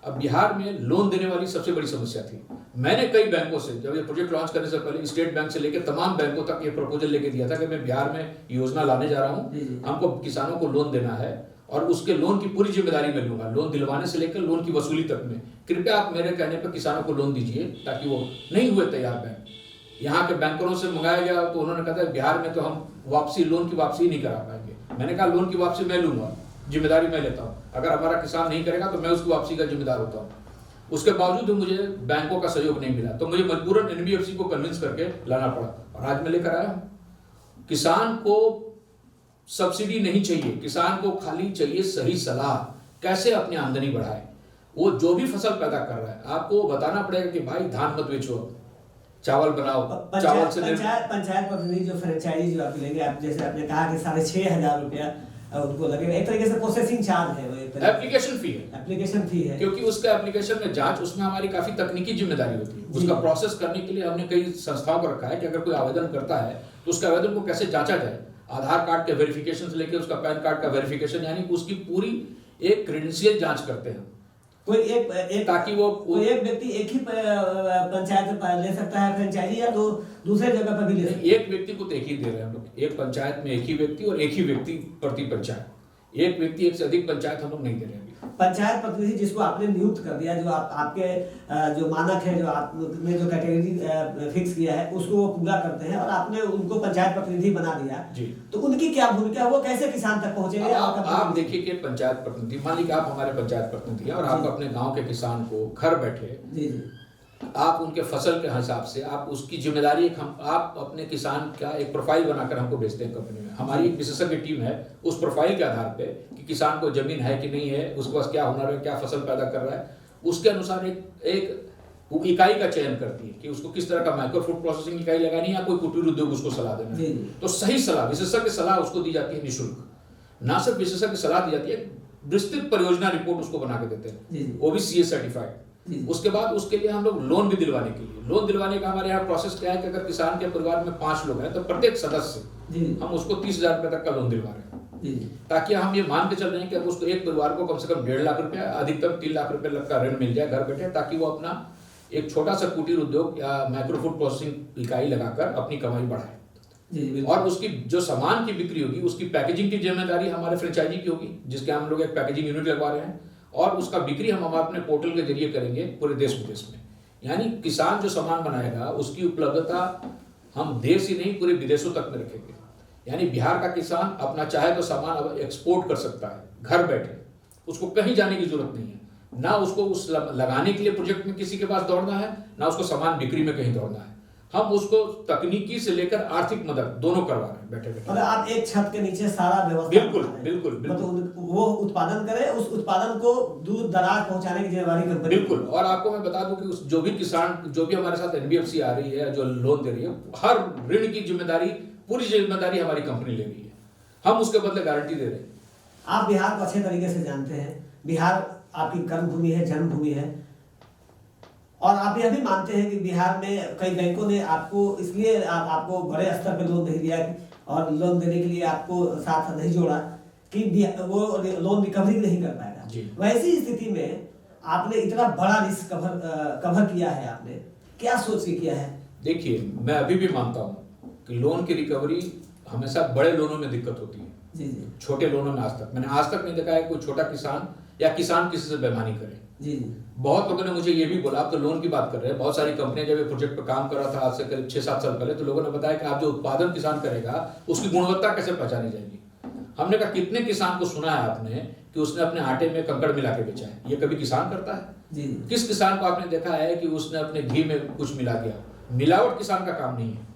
[SPEAKER 3] अब बिहार में लोन देने वाली सबसे बड़ी समस्या थी। मैंने कई बैंकों से, जब ये प्रोजेक्ट लॉन्च करने से पहले स्टेट बैंक से लेकर तमाम बैंकों तक ये प्रपोजल लेके दिया था कि मैं बिहार में योजना लाने जा रहा हूँ, हमको किसानों को लोन देना है और उसके लोन की पूरी जिम्मेदारी मैं लूंगा, लोन दिलवाने से लेकर लोन की वसूली तक में। कृपया आप मेरे कहने पर किसानों को लोन दीजिए, ताकि वो नहीं हुए तैयार बैंक। यहाँ के बैंकरों से मंगाया गया तो उन्होंने कहा था बिहार में तो हम वापसी, लोन की वापसी नहीं करा पाएंगे। मैंने कहा लोन की वापसी मैं लूंगा, जिम्मेदारी मैं लेता हूँ, अगर हमारा किसान नहीं करेगा तो मैं उसकी वापसी का जिम्मेदार होता हूँ। उसके बावजूद मुझे बैंकों का सहयोग नहीं मिला, तो मुझे मजबूरन एनबीएफसी को कन्विंस करके लाना पड़ा और आज मैं लेकर आया हूँ। किसान को सब्सिडी नहीं चाहिए, किसान को खाली चाहिए सही सलाह, कैसे अपनी आमदनी बढ़ाए। वो जो भी फसल पैदा कर रहा है आपको बताना पड़ेगा कि भाई धान मत बेचो, चावल बनाओ, चावल से
[SPEAKER 1] पंचायत प्रतिनिधि जो फ्रेंचाइजी जो आप लेंगे, आप जैसे आपने कहा कि 6,500 रुपया उनको लगेगा, एक तरीके से प्रोसेसिंग चार्ज है,
[SPEAKER 3] एप्लीकेशन फी है, क्योंकि उसका एप्लीकेशन में जांच, उसमें हमारी काफी तकनीकी जिम्मेदारी होती है। उसका प्रोसेस करने के लिए हमने कई संस्थाओं को रखा है कि अगर कोई आवेदन करता है तो उसके आवेदन को कैसे जांचा जाए, आधार कार्ड के वेरिफिकेशन से लेकर उसका पैन कार्ड का वेरिफिकेशन, यानी उसकी पूरी एक क्रेडेंशियल जांच करते हैं।
[SPEAKER 1] कोई एक
[SPEAKER 3] ताकि वो
[SPEAKER 1] एक व्यक्ति एक ही पंचायत ले सकता है फ्रेंचाइजी, या तो दूसरे जगह पर भी ले सकता है?
[SPEAKER 3] एक व्यक्ति को तो एक ही दे रहे हैं हम लोग, एक पंचायत में एक ही व्यक्ति और एक ही व्यक्ति प्रति पंचायत, एक व्यक्ति एक से अधिक पंचायत हम लोग नहीं दे रहे हैं।
[SPEAKER 1] पंचायत प्रतिनिधि जिसको आपने नियुक्त कर दिया, जो आपके जो मानक है, जो आपने जो कैटेगरी फिक्स किया है उसको वो पूरा करते हैं और आपने उनको पंचायत प्रतिनिधि बना दिया जी, तो उनकी क्या भूमिका है, वो कैसे किसान तक पहुंचेंगे?
[SPEAKER 3] आप देखिए कि पंचायत प्रतिनिधि, मान लीजिए आप हमारे पंचायत प्रतिनिधि हैं और आप अपने गाँव के किसान को घर बैठे आप उनके फसल के हिसाब से आप उसकी जिम्मेदारी, आप अपने किसान का एक प्रोफाइल बनाकर हमको भेजते हैं कंपनी में। हमारी एक विशेषज्ञ टीम है, उस प्रोफाइल के आधार पे कि किसान को जमीन है कि नहीं है, उसके पास क्या हुनर है, क्या फसल पैदा कर रहा है, उसके अनुसार एक इकाई का चयन करती है कि उसको किस तरह का माइक्रो फूड प्रोसेसिंग इकाई लगानी है या कोई कुटीर उद्योग उसको सलाह देना है। तो सही सलाह, विशेषज्ञ सलाह उसको दी जाती है निःशुल्क। ना सिर्फ विशेषज्ञ सलाह दी जाती है, विस्तृत परियोजना रिपोर्ट उसको बना के देते हैं, वो भी CA सर्टिफाइड। उसके बाद उसके लिए हम लोग लोन भी दिलवाने के लिए, लोन दिलवाने का हमारे यहाँ प्रोसेस क्या है कि अगर किसान के परिवार में 5 लोग हैं तो प्रत्येक सदस्य हम उसको 30,000 रुपए तक का लोन दिलवा रहे हैं, ताकि हम ये मान के चल रहे हैं कि अगर उसको एक परिवार को कम से कम 1.5 लाख रुपया, अधिकतम 3 लाख रुपए का ऋण मिल जाए घर बैठे, ताकि वो अपना एक छोटा सा कुटीर उद्योग या माइक्रो फूड प्रोसेसिंग इकाई लगाकर अपनी कमाई बढ़ाए। और उसकी जो सामान की बिक्री होगी उसकी पैकेजिंग की जिम्मेदारी हमारे फ्रेंचाइजी की होगी, जिसके हम लोग एक पैकेजिंग यूनिट लगवा रहे हैं, और उसका बिक्री हम अपने पोर्टल के जरिए करेंगे पूरे देश विदेश में। यानी किसान जो सामान बनाएगा उसकी उपलब्धता हम देश ही नहीं पूरे विदेशों तक में रखेंगे। यानी बिहार का किसान अपना चाहे तो सामान अब एक्सपोर्ट कर सकता है घर बैठे, उसको कहीं जाने की जरूरत नहीं है, ना उसको उस लगाने के लिए प्रोजेक्ट में किसी के पास दौड़ना है, ना उसको सामान बिक्री में कहीं दौड़ना है। हम उसको तकनीकी से लेकर आर्थिक मदद दोनों करवा रहे हैं बैठे बैठे।
[SPEAKER 1] मतलब आप एक छत के नीचे सारा व्यवस्था,
[SPEAKER 3] बिल्कुल बिल्कुल
[SPEAKER 1] मतलब वो उत्पादन करे, उस उत्पादन को दूर दराज पहुंचाने की जिम्मेदारी कंपनी।
[SPEAKER 3] बिल्कुल। और आपको मैं बता दूं कि जो भी किसान, जो भी हमारे साथ एनबीएफसी आ रही है, जो लोन दे रही है, हर ऋण की जिम्मेदारी, पूरी जिम्मेदारी हमारी कंपनी ले रही है, हम उसके बदले गारंटी दे रहे हैं।
[SPEAKER 1] आप बिहार को अच्छे तरीके से जानते हैं, बिहार आपकी कर्मभूमि है, जन्मभूमि है, और आप यह भी मानते हैं कि बिहार में कई बैंकों ने आपको इसलिए आपको बड़े स्तर पर लोन नहीं दिया और लोन देने के लिए आपको साथ नहीं जोड़ा कि वो लोन रिकवरी नहीं कर पाएगा। वैसी स्थिति में आपने इतना बड़ा रिस्क कवर किया है, आपने क्या सोच के किया है?
[SPEAKER 3] देखिए, मैं अभी भी मानता हूँ कि लोन की रिकवरी हमेशा बड़े लोनों में दिक्कत होती है।
[SPEAKER 1] जी।
[SPEAKER 3] छोटे लोनों में मैंने आज तक नहीं देखा है कोई छोटा किसान या किसान किसी से बेईमानी करे।
[SPEAKER 1] जी।
[SPEAKER 3] बहुत लोगों ने मुझे ये भी बोला, आप तो लोन की बात कर रहे हैं, बहुत सारी कंपनियां जब ये प्रोजेक्ट पर काम कर रहा था आज से करीब 6-7 साल पहले, तो लोगों ने बताया कि आप जो उत्पादन किसान करेगा उसकी गुणवत्ता कैसे पहचानी जाएगी। हमने कहा कितने किसान को सुना है आपने कि उसने अपने आटे में कंकड़ मिला के बेचा है? ये कभी किसान करता है?
[SPEAKER 1] जी।
[SPEAKER 3] किस किसान को आपने देखा है कि उसने अपने घी में कुछ मिला दिया? मिलावट किसान का काम नहीं है।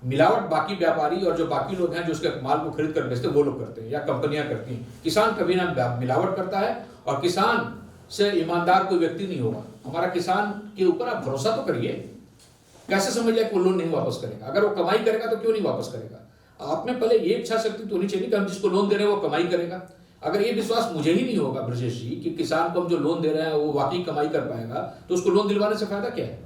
[SPEAKER 3] मिलावट बाकी व्यापारी और जो बाकी लोग हैं जो उसके माल को खरीद कर बेचते हैं वो लोग करते हैं या कंपनियां करती हैं। किसान कभी ना मिलावट करता है और किसान से ईमानदार कोई व्यक्ति नहीं होगा। हमारा किसान के ऊपर आप भरोसा तो करिए। कैसे समझ जाए कि वो लोन नहीं वापस करेगा? अगर वो कमाई करेगा तो क्यों नहीं वापस करेगा? आप में पहले ये इच्छा शक्ति तो होनी चाहिए कि हम जिसको लोन दे रहे हैं वो कमाई करेगा। अगर ये विश्वास मुझे ही नहीं होगा ब्रजेश जी कि किसान को हम जो लोन दे रहे हैं वो वाकई कमाई कर पाएगा, तो उसको लोन दिलवाने से फायदा क्या है?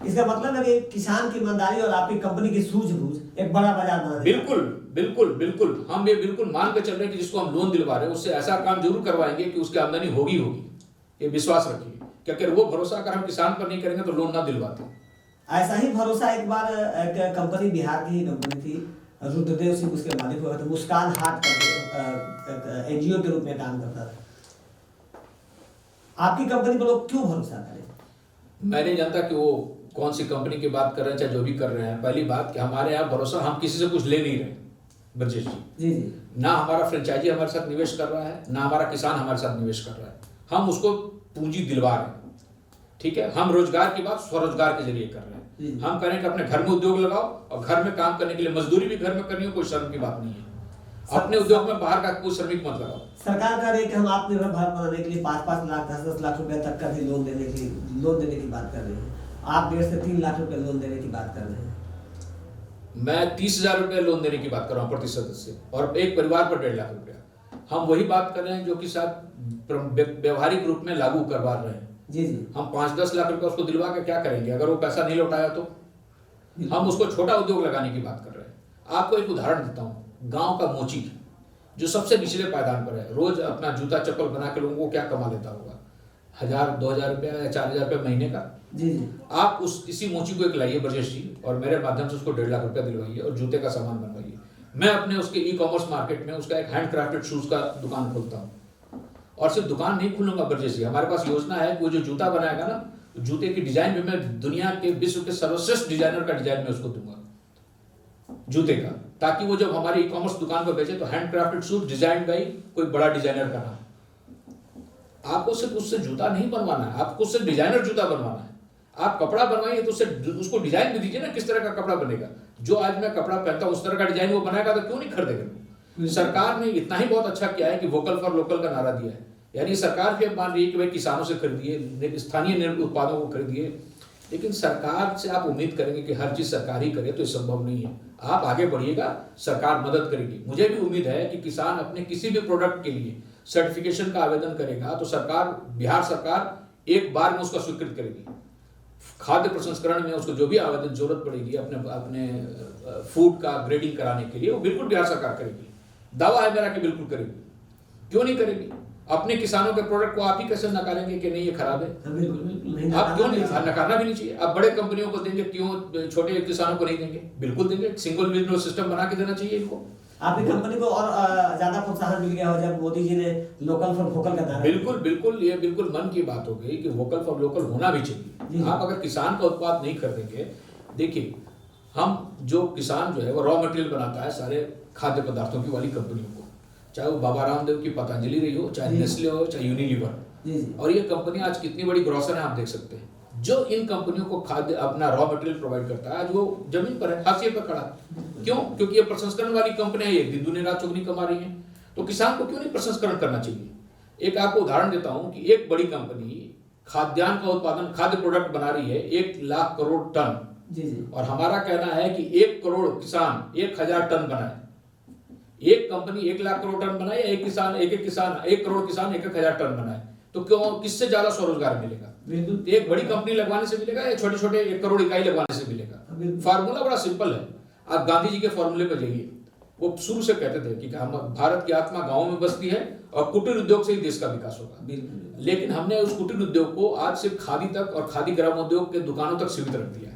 [SPEAKER 1] इसका मतलब है कि किसान की ईमानदारी और आपकी कंपनी की सूझबूझ एक बड़ा बाजार बना देगा।
[SPEAKER 3] बिल्कुल बिल्कुल बिल्कुल, हम ये बिल्कुल मान के चल रहे हैं कि जिसको हम लोन दिलवा रहे हैं उससे ऐसा काम जरूर करवाएंगे कि उसकी आमदनी होगी। ये विश्वास रखिए कि अगर वो भरोसा अगर हम किसान पर नहीं करेंगे तो लोन ना दिलवाते।
[SPEAKER 1] ऐसा ही भरोसा एक बार एक कंपनी, बिहार की ही कंपनी थी, रुद्रदेव सिंह उसके मालिक हुआ था, मुस्कान हाट करके एनजीओ के रूप में काम करता था। आपकी कंपनी पर लोग क्यों भरोसा करें?
[SPEAKER 3] मैं नहीं जानता कि वो कौन सी कंपनी की बात कर रहे हैं, चाहे जो भी कर रहे हैं। पहली बात कि हमारे यहाँ भरोसा, हम किसी से कुछ ले नहीं रहे ब्रजेश जी।
[SPEAKER 1] जी।
[SPEAKER 3] ना हमारा फ्रेंचाइजी हमारे साथ निवेश कर रहा है, ना हमारा किसान हमारे साथ निवेश कर रहा है। हम उसको पूंजी दिलवा रहे हैं, ठीक है। हम रोजगार की बात स्वरोजगार के जरिए कर रहे हैं। हम करें कि अपने घर में उद्योग लगाओ और घर में काम करने के लिए मजदूरी भी घर में करनी हो, कोई शर्म की बात नहीं है। अपने उद्योग में बाहर का कोई श्रमिक मत लगाओ।
[SPEAKER 1] सरकार कह रही है कि हम आत्मनिर्भर भारत बनाने के लिए 5-5 लाख 10-10 लाख रुपए तक का भी लोन देने की बात कर रहे हैं। आप 1.5 से 3 लाख रुपए लोन देने की बात कर रहे हैं।
[SPEAKER 3] मैं 30,000 रुपये लोन देने की बात कर रहा हूँ प्रति सदस्य, और एक परिवार पर 1.5 लाख रुपया। हम वही बात कर रहे हैं जो कि साथ व्यवहारिक रूप में लागू करवा रहे हैं।
[SPEAKER 1] जी।
[SPEAKER 3] हम 5-10 लाख रुपए उसको दिलवा के क्या करेंगे अगर वो पैसा नहीं लौटाया तो? हम उसको छोटा उद्योग लगाने की बात कर रहे हैं। आपको एक उदाहरण देता हूँ, गांव का मोची जो सबसे निचले पायदान पर है, रोज अपना जूता चप्पल बना के लोगों को क्या कमा लेता होगा? 1,000-2,000 रुपया या 4,000 रुपया महीने का।
[SPEAKER 1] जी।
[SPEAKER 3] आप इसी मोची को एक लाइए ब्रजेश जी, और मेरे माध्यम से उसको 1.5 लाख रुपया दिलवाइए और जूते का सामान बनवाइए। मैं अपने उसके ई-कॉमर्स मार्केट में उसका एक हैंड क्राफ्टेड शूज का दुकान खोलता हूँ। और सिर्फ दुकान नहीं खोलूंगा ब्रजेश जी, हमारे पास योजना है कि वो जो जूता बनाएगा ना, जूते की डिजाइन भी मैं दुनिया के विश्व के सर्वश्रेष्ठ डिजाइनर का डिजाइन मैं उसको दूंगा जूते का, ताकि वो जब हमारे ई-कॉमर्स दुकान पर बेचे तो hand crafted shoes design by कोई बड़ा डिजाइनर का नाम। आपको सिर्फ उससे जूता नहीं बनवाना है, आपको सिर्फ डिजाइनर जूता बनवाना है। आप कपड़ा बनवाइए तो उसको डिजाइन भी दीजिए ना, किस तरह का कपड़ा बनेगा। जो आज मैं कपड़ा पहनता हूं उस तरह का डिजाइन वो बनाएगा तो क्यों नहीं खरीदेगा? सरकार ने इतना ही बहुत अच्छा किया है कि वोकल फॉर लोकल का नारा दिया है। यानी सरकार भी मान रही है कि भाई किसानों से खरीदिए, स्थानीय उत्पादों को खरीदिए, लेकिन सरकार से आप उम्मीद करेंगे कि हर चीज सरकार ही करे तो ये संभव नहीं है। आप आगे बढ़िएगा, सरकार मदद करेगी। मुझे भी उम्मीद है कि किसान अपने किसी भी प्रोडक्ट के लिए सर्टिफिकेशन का आवेदन करेगा तो सरकार, बिहार सरकार एक बार में उसका स्वीकृत करेगी। खाद्य प्रसंस्करण में उसको जो भी आवेदन जरूरत पड़ेगी अपने फूड का ग्रेडिंग कराने के लिए, वो बिल्कुल बिहार सरकार करेगी। दावा है मेरा कि बिल्कुल करेगी। क्यों नहीं करेगी? अपने किसानों के प्रोडक्ट को आप ही कैसे नकारेंगे कि नहीं ये खराब है? आप क्यों नहीं? नकारना भी नहीं चाहिए। आप बड़े कंपनियों को देंगे, क्यों छोटे किसानों को नहीं देंगे? बिल्कुल देंगे। सिंगल विंडो सिस्टम बना के देना चाहिए इनको।
[SPEAKER 1] आपकी कंपनी को और ज्यादा प्रोत्साहन मिल गया हो जब मोदी जी ने लोकल फॉर वोकल का नारा।
[SPEAKER 3] बिल्कुल बिल्कुल, ये बिल्कुल मन की बात हो गई कि वोकल फॉर लोकल होना भी चाहिए। आप अगर किसान का उत्पाद नहीं खरीदेंगे, देखिए हम जो किसान जो है वो रॉ मटेरियल बनाता है सारे खाद्य पदार्थों की वाली कंपनियों को, चाहे वो बाबा रामदेव की पतंजलि रही हो, चाहे नेस्ले हो, चाहे यूनिलीवर। और ये कंपनी आज कितनी बड़ी ग्रोसर है आप देख सकते हैं। जो इन कंपनियों को खाद्य अपना रॉ मटेरियल प्रोवाइड करता है, आज वो जमीन पर है, हाशिए पर खड़ा। क्यों? क्योंकि ये प्रसंस्करण वाली कंपनियां ये दिन दुनिया रात चौगनी कमा रही हैं। तो किसान को क्यों नहीं प्रसंस्करण करना चाहिए? एक आपको उदाहरण देता हूं कि एक बड़ी कंपनी खाद्यान्न का उत्पादन, खाद्य प्रोडक्ट बना रही है 1 लाख करोड़ टन। और हमारा कहना है कि 1 करोड़ किसान 1,000 टन बनाए। एक कंपनी 1 लाख करोड़ टन बनाए, एक किसान 1 करोड़ किसान 1,000 टन बनाए, तो क्यों, किससे ज्यादा स्वरोजगार मिलेगा? एक बड़ी कंपनी लगवाने से मिलेगा या छोटे छोटे 1 करोड़ इकाई लगवाने से मिलेगा? फार्मूला बड़ा सिंपल है। आप गांधी जी के फॉर्मूले पर जाइए। वो शुरू से कहते थे कि हम भारत की आत्मा गांव में बसती है और कुटीर उद्योग से ही देश का विकास होगा। लेकिन हमने उस कुटीर उद्योग को आज से खादी तक और खादी ग्रामोद्योग के दुकानों तक सीमित रख दिया है।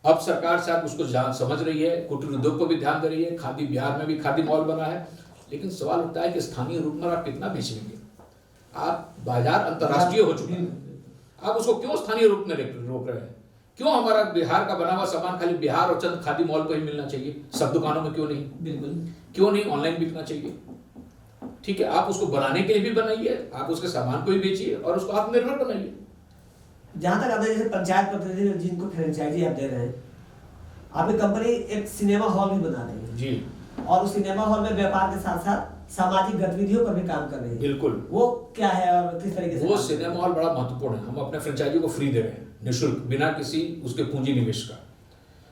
[SPEAKER 3] अब सरकार शायद उसको समझ रही है, कुटीर उद्योग को भी ध्यान दे रही है। खादी, बिहार में भी खादी मॉल बना है, लेकिन सवाल उठता है कि स्थानीय रूप में आप कितना बेच लेंगे? आप बाजार अंतर्राष्ट्रीय हो चुके हैं, आप उसको क्यों स्थानीय रूप में रोक रहे हैं? क्यों हमारा बिहार का बना हुआ सामान खाली बिहार और चंद खादी मॉल पर ही मिलना चाहिए? सब दुकानों में क्यों नहीं?
[SPEAKER 1] बिल्कुल
[SPEAKER 3] क्यों नहीं ऑनलाइन बिकना चाहिए? ठीक है, आप उसको बनाने के लिए भी बनाइए, आप उसके सामान को भी बेचिए और उसको आत्मनिर्भर बनाइए।
[SPEAKER 1] जहाँ तक आता है जैसे पंचायत प्रतिनिधि जिनको फ्रेंचाइजी आप दे रहे हैं, आपकी कंपनी एक सिनेमा हॉल भी बना रही है
[SPEAKER 3] जी,
[SPEAKER 1] और उस सिनेमा हॉल में व्यापार के साथ साथ सामाजिक गतिविधियों पर भी काम कर रही है।
[SPEAKER 3] बिल्कुल।
[SPEAKER 1] वो क्या है और किस तरीके से?
[SPEAKER 3] वो सिनेमा हॉल बड़ा महत्वपूर्ण है। हम अपने फ्रेंचाइजी को फ्री दे रहे हैं, निःशुल्क, बिना किसी उसके पूंजी निवेश का।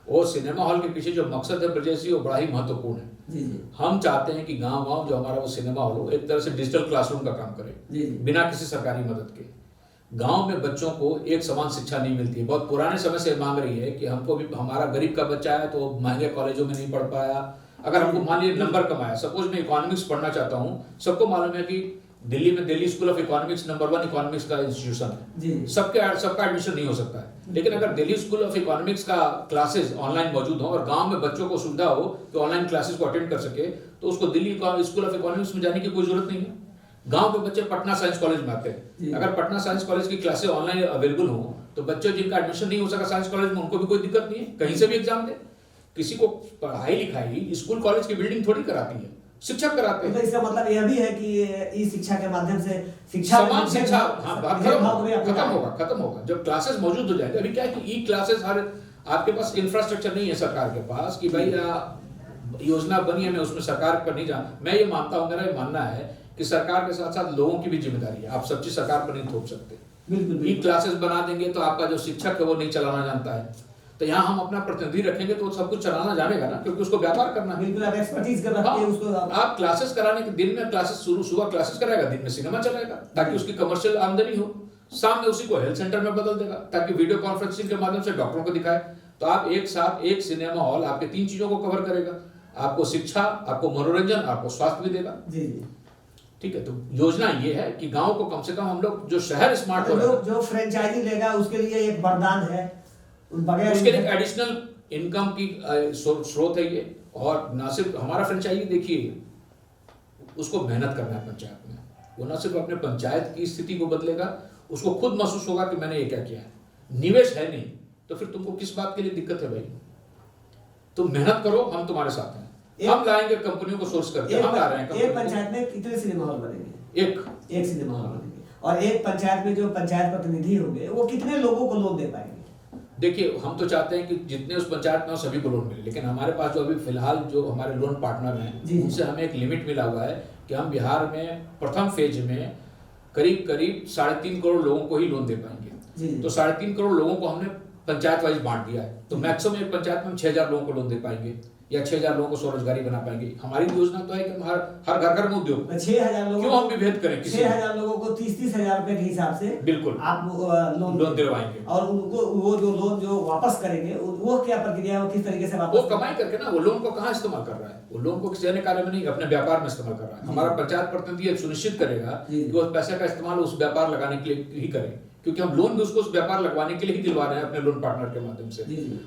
[SPEAKER 3] और सिनेमा हॉल के पीछे जो मकसद है ब्रजेश जी, वो बड़ा ही महत्वपूर्ण है।
[SPEAKER 1] जी जी।
[SPEAKER 3] हम चाहते हैं कि गांव-गांव जो हमारा वो सिनेमा हॉल हो, एक तरह से डिजिटल क्लासरूम का काम करे,
[SPEAKER 1] जी।
[SPEAKER 3] बिना किसी सरकारी मदद के। गांव में बच्चों को एक समान शिक्षा नहीं मिलती है। बहुत पुराने समय से मांग रही है कि हमको भी, हमारा गरीब का बच्चा है तो महंगे कॉलेजों में नहीं पढ़ पाया, अगर हमको मान लीजिए नंबर कम आया, सपोज मैं इकोनॉमिक्स पढ़ना चाहता हूँ, सबको मालूम है कि दिल्ली में Delhi school of economics number 1 economics का इंस्टीट्यूशन है
[SPEAKER 1] जी।
[SPEAKER 3] सबका एडमिशन नहीं हो सकता है। लेकिन अगर दिल्ली स्कूल ऑफ इकोनॉमिक्स का क्लासेस ऑनलाइन मौजूद हो और गांव में बच्चों को सुविधा हो कि ऑनलाइन क्लासेस को अटेंड कर सके, तो उसको दिल्ली स्कूल ऑफ इकोनॉमिक्स में जाने की कोई जरूरत नहीं है। गांव के बच्चे पटना साइंस कॉलेज में आते हैं, अगर पटना साइंस कॉलेज की क्लासेस ऑनलाइन अवेलेबल हो तो बच्चे जिनका एडमिशन नहीं हो सका साइंस कॉलेज में, उनको भी कोई दिक्कत नहीं है, कहीं से भी एग्जाम दे। किसी को पढ़ाई लिखाई स्कूल कॉलेज की बिल्डिंग थोड़ी कराती है, शिक्षक कराते हैं।
[SPEAKER 1] तो इसका मतलब यह भी है कि ई शिक्षा के माध्यम से शिक्षा
[SPEAKER 3] समान शिक्षा खत्म होगा जब क्लासेस मौजूद हो जाएंगे। अभी क्या है कि ई क्लासेस हर, आपके पास इंफ्रास्ट्रक्चर नहीं है सरकार के पास कि भाई योजना बनी है, मैं उसमें सरकार पर नहीं जा। मैं ये मानता हूँ, मेरा ये मानना है कि सरकार के साथ साथ लोगों की भी जिम्मेदारी है। आप सब चीज सरकार पर नहीं थोप सकते।
[SPEAKER 1] बिल्कुल।
[SPEAKER 3] ई क्लासेस बना देंगे तो आपका जो शिक्षक है वो नहीं चलाना जानता है, तो यहाँ हम अपना प्रतिनिधि रखेंगे तो सब कुछ चलाना जानेगा ना, क्योंकि उसको व्यापार करना है।
[SPEAKER 1] बिल्कुल, आप एक्सपर्टीज कर रखते हैं उसको।
[SPEAKER 3] आप क्लासेस कराने के दिन में क्लासेस सुबह क्लासेस कराएगा, दिन में सिनेमा चलाएगा, ताकि उसकी कमर्शियल आमदनी हो। शाम में उसी को हेल्थ सेंटर में बदल देगा, ताकि वीडियो कॉन्फ्रेंसिंग के माध्यम से डॉक्टरों को दिखाए। तो आप एक साथ एक सिनेमा हॉल आपके 3 चीजों को कवर करेगा, आपको शिक्षा, आपको मनोरंजन, आपको स्वास्थ्य भी देगा।
[SPEAKER 1] जी जी।
[SPEAKER 3] ठीक है, तो योजना ये है कि गांव को कम से कम हम लोग जो शहर स्मार्ट हो रहा है,
[SPEAKER 1] जो फ्रेंचाइजी लेगा उसके लिए एक वरदान है,
[SPEAKER 3] उसके लिए एडिशनल इनकम की स्रोत है ये। और ना सिर्फ हमारा फ्रेंचाइजी, देखिए उसको मेहनत करना है पंचायत में, वो ना सिर्फ अपने पंचायत की स्थिति को बदलेगा, उसको खुद महसूस होगा कि मैंने ये क्या किया है। निवेश है नहीं तो फिर तुमको किस बात के लिए दिक्कत है भाई? तुम मेहनत करो, हम तुम्हारे साथ हैं। हम लाएंगे कंपनियों को सोर्स करके, हम ला रहे हैं।
[SPEAKER 1] एक पंचायत में कितने सिनेमा हॉल बनेंगे? एक सिनेमा हॉल बनेंगे। और एक पंचायत में जो पंचायत प्रतिनिधि होंगे वो कितने लोगों को लोन दे पाएंगे?
[SPEAKER 3] देखिए, हम तो चाहते हैं कि जितने उस पंचायत में सभी को लोन मिले, लेकिन हमारे पास जो अभी फिलहाल जो हमारे लोन पार्टनर हैं उनसे हमें एक लिमिट मिला हुआ है कि हम बिहार में प्रथम फेज में करीब 3.5 करोड़ लोगों को ही लोन दे पाएंगे। तो 3.5 करोड़ लोगों को हमने पंचायत वाइज बांट दिया है। तो मैक्सिमम एक पंचायत में हम 6,000 लोगों को लोन दे पाएंगे या 6,000 लोगों को स्वरोजगारी बना पाएंगे। हमारी योजना तो है कि हम हर घर में उद्योग।
[SPEAKER 1] 6,000 लोगों,
[SPEAKER 3] क्यों हम विभेद करें?
[SPEAKER 1] 6,000 लोगों को 30,000 रुपए के हिसाब से
[SPEAKER 3] बिल्कुल
[SPEAKER 1] आप
[SPEAKER 3] लोन दिलवाएंगे।
[SPEAKER 1] और उनको वो जो लोन जो वापस करेंगे वो क्या प्रक्रिया है, किस तरीके से वापस?
[SPEAKER 3] वो कमाई करके ना, वो लोन को कहाँ इस्तेमाल कर रहा है? वो लोन को किसी अन्य कार्य में नहीं, अपने व्यापार में इस्तेमाल कर रहा है। हमारा पंचायत प्रतिनिधि सुनिश्चित करेगा कि वो पैसे का इस्तेमाल उस व्यापार लगाने के लिए ही करें, क्योंकि हम लोन भी उसको उस व्यापार लगवाने के लिए ही दिलवा रहे हैं अपने लोन पार्टनर के माध्यम से।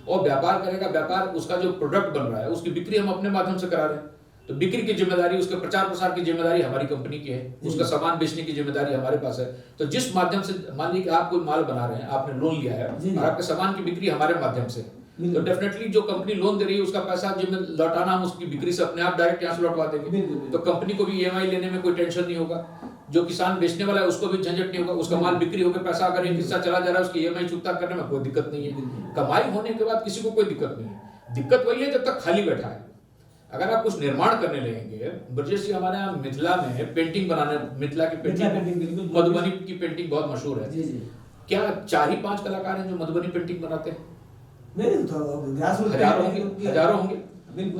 [SPEAKER 3] और व्यापार करेगा, व्यापार उसका जो प्रोडक्ट बन रहा है उसकी बिक्री हम अपने माध्यम से करा रहे हैं। तो बिक्री की जिम्मेदारी, उसके प्रचार प्रसार की जिम्मेदारी हमारी कंपनी की है, उसका सामान बेचने की जिम्मेदारी हमारे पास है। तो जिस माध्यम से, मान लीजिए कि आप कोई माल बना रहे हैं, आपने लोन लिया है और आपके सामान की बिक्री हमारे माध्यम से, तो डेफिनेटली जो कंपनी लोन दे रही है उसका पैसा जिम्मे लौटाना हम उसकी बिक्री से अपने आप डायरेक्ट यहाँ से लौटवा देंगे। तो कंपनी को भी EMI लेने में कोई टेंशन नहीं होगा, जो किसान बेचने वाला है उसको भी झंझट नहीं होगा, उसका माल बिक्री होकर पैसा अगर एक हिस्सा चला जा रहा है उसकी EMI चुकता करने में कोई दिक्कत नहीं है। कमाई होने के बाद किसी को कोई दिक्कत नहीं है। दिक्कत वही है जब तक खाली बैठा है। अगर आप कुछ निर्माण करने लगेंगे, ब्रजेश जी हमारे यहाँ मिथिला में पेंटिंग बनाने, मिथिला की पेंटिंग, मधुबनी की पेंटिंग बहुत मशहूर है। क्या 4 ही 5 कलाकार हैं जो मधुबनी पेंटिंग बनाते हैं? हजारों होंगे।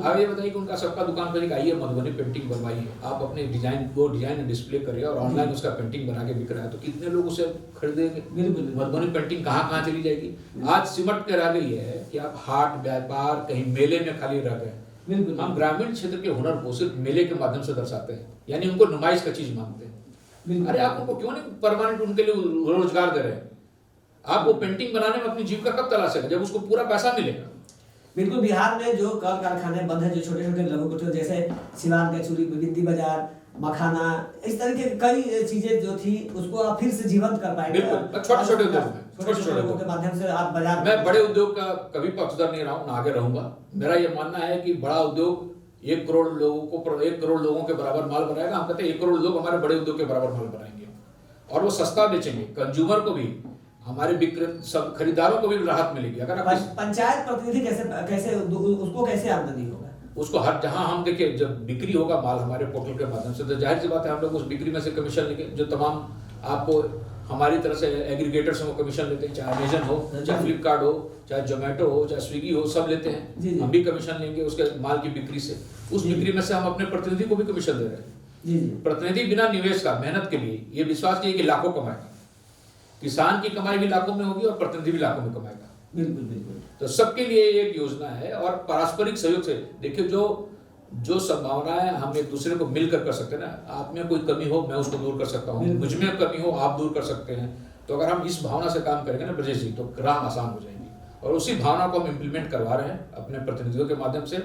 [SPEAKER 3] आप ये बताइए कि उनका सबका दुकान पर आइए, मधुबनी पेंटिंग बनवाइए, आप अपने डिजाइन डिस्प्ले करिए और ऑनलाइन उसका पेंटिंग बना के बिक रहा है, तो कितने लोग उसे खरीदेंगे? मधुबनी पेंटिंग कहाँ चली जाएगी? आज सिमट के रह गई है कि आप हाट व्यापार कहीं मेले में खाली रह गए। हम ग्रामीण क्षेत्र के हुनर को सिर्फ मेले के माध्यम से दर्शाते हैं, यानी उनको नुमाइश का चीज मानते हैं। अरे आप उनको क्यों नहीं परमानेंट उनके लिए रोजगार दे रहे हैं? आप वो पेंटिंग बनाने में अपनी जीविका कब तलाशेगा? जब उसको पूरा पैसा मिलेगा।
[SPEAKER 1] बिल्कुल, बिहार में जो कल कारखाने बंद है, जो छोटे छोटे लघु उद्योग जैसे सिवान कचौरी, बिंदी बाजार, मखाना, इस तरह के कई चीजें जो थी उसको आप फिर से जीवंत कर पाएंगे।
[SPEAKER 3] छोटे उद्योग के
[SPEAKER 1] माध्यम से आप बाजार।
[SPEAKER 3] मैं बड़े उद्योग का कभी पक्षधर नहीं रहा हूँ, ना आगे रहूंगा। मेरा ये मानना है कि बड़ा उद्योग 1 करोड़ लोगों के बराबर माल बनाएगा। हम कहते हैं 1 करोड़ लोग हमारे बड़े उद्योग के बराबर माल बनाएंगे और वो सस्ता बेचेंगे। कंज्यूमर को भी हमारे विक्रेता सब खरीदारों को भी राहत मिलेगी। अगर आप
[SPEAKER 1] पंचायत प्रतिनिधि कैसे उसको कैसे आमदनी होगा?
[SPEAKER 3] उसको हर जहां हम देखिए जब बिक्री होगा माल हमारे पोर्टल के माध्यम से, तो जाहिर सी बात है हम लोग उस बिक्री में से कमीशन लेंगे। जो तमाम आपको हमारी तरफ से एग्रीगेटर्स वो कमीशन लेते हैं, चाहे अमेजन हो, चाहे फ्लिपकार्ट हो, चाहे जोमेटो हो, चाहे स्विगी हो, सब लेते हैं। हम भी कमीशन लेंगे उसके माल की बिक्री से। उस बिक्री में से हम अपने प्रतिनिधि को भी कमीशन दे रहे हैं। प्रतिनिधि बिना निवेश का मेहनत के लिए ये विश्वास किए कि लाखों कमाएगा। किसान की कमाई भी लाखों में होगी और प्रतिनिधि भी लाखों में कमाएगा।
[SPEAKER 1] बिल्कुल बिल्कुल।
[SPEAKER 3] तो सबके लिए एक योजना है और पारस्परिक सहयोग से देखिए जो संभावनाएं हम एक दूसरे को मिलकर कर सकते हैं ना, आप में कोई कमी हो मैं उसको दूर कर सकता हूँ, मुझ में कमी हो आप दूर कर सकते हैं। तो अगर हम इस भावना से काम करेंगे ना ब्रजेश जी, तो राह आसान हो जाएगी। और उसी भावना को हम इम्प्लीमेंट करवा रहे हैं अपने प्रतिनिधियों के माध्यम से।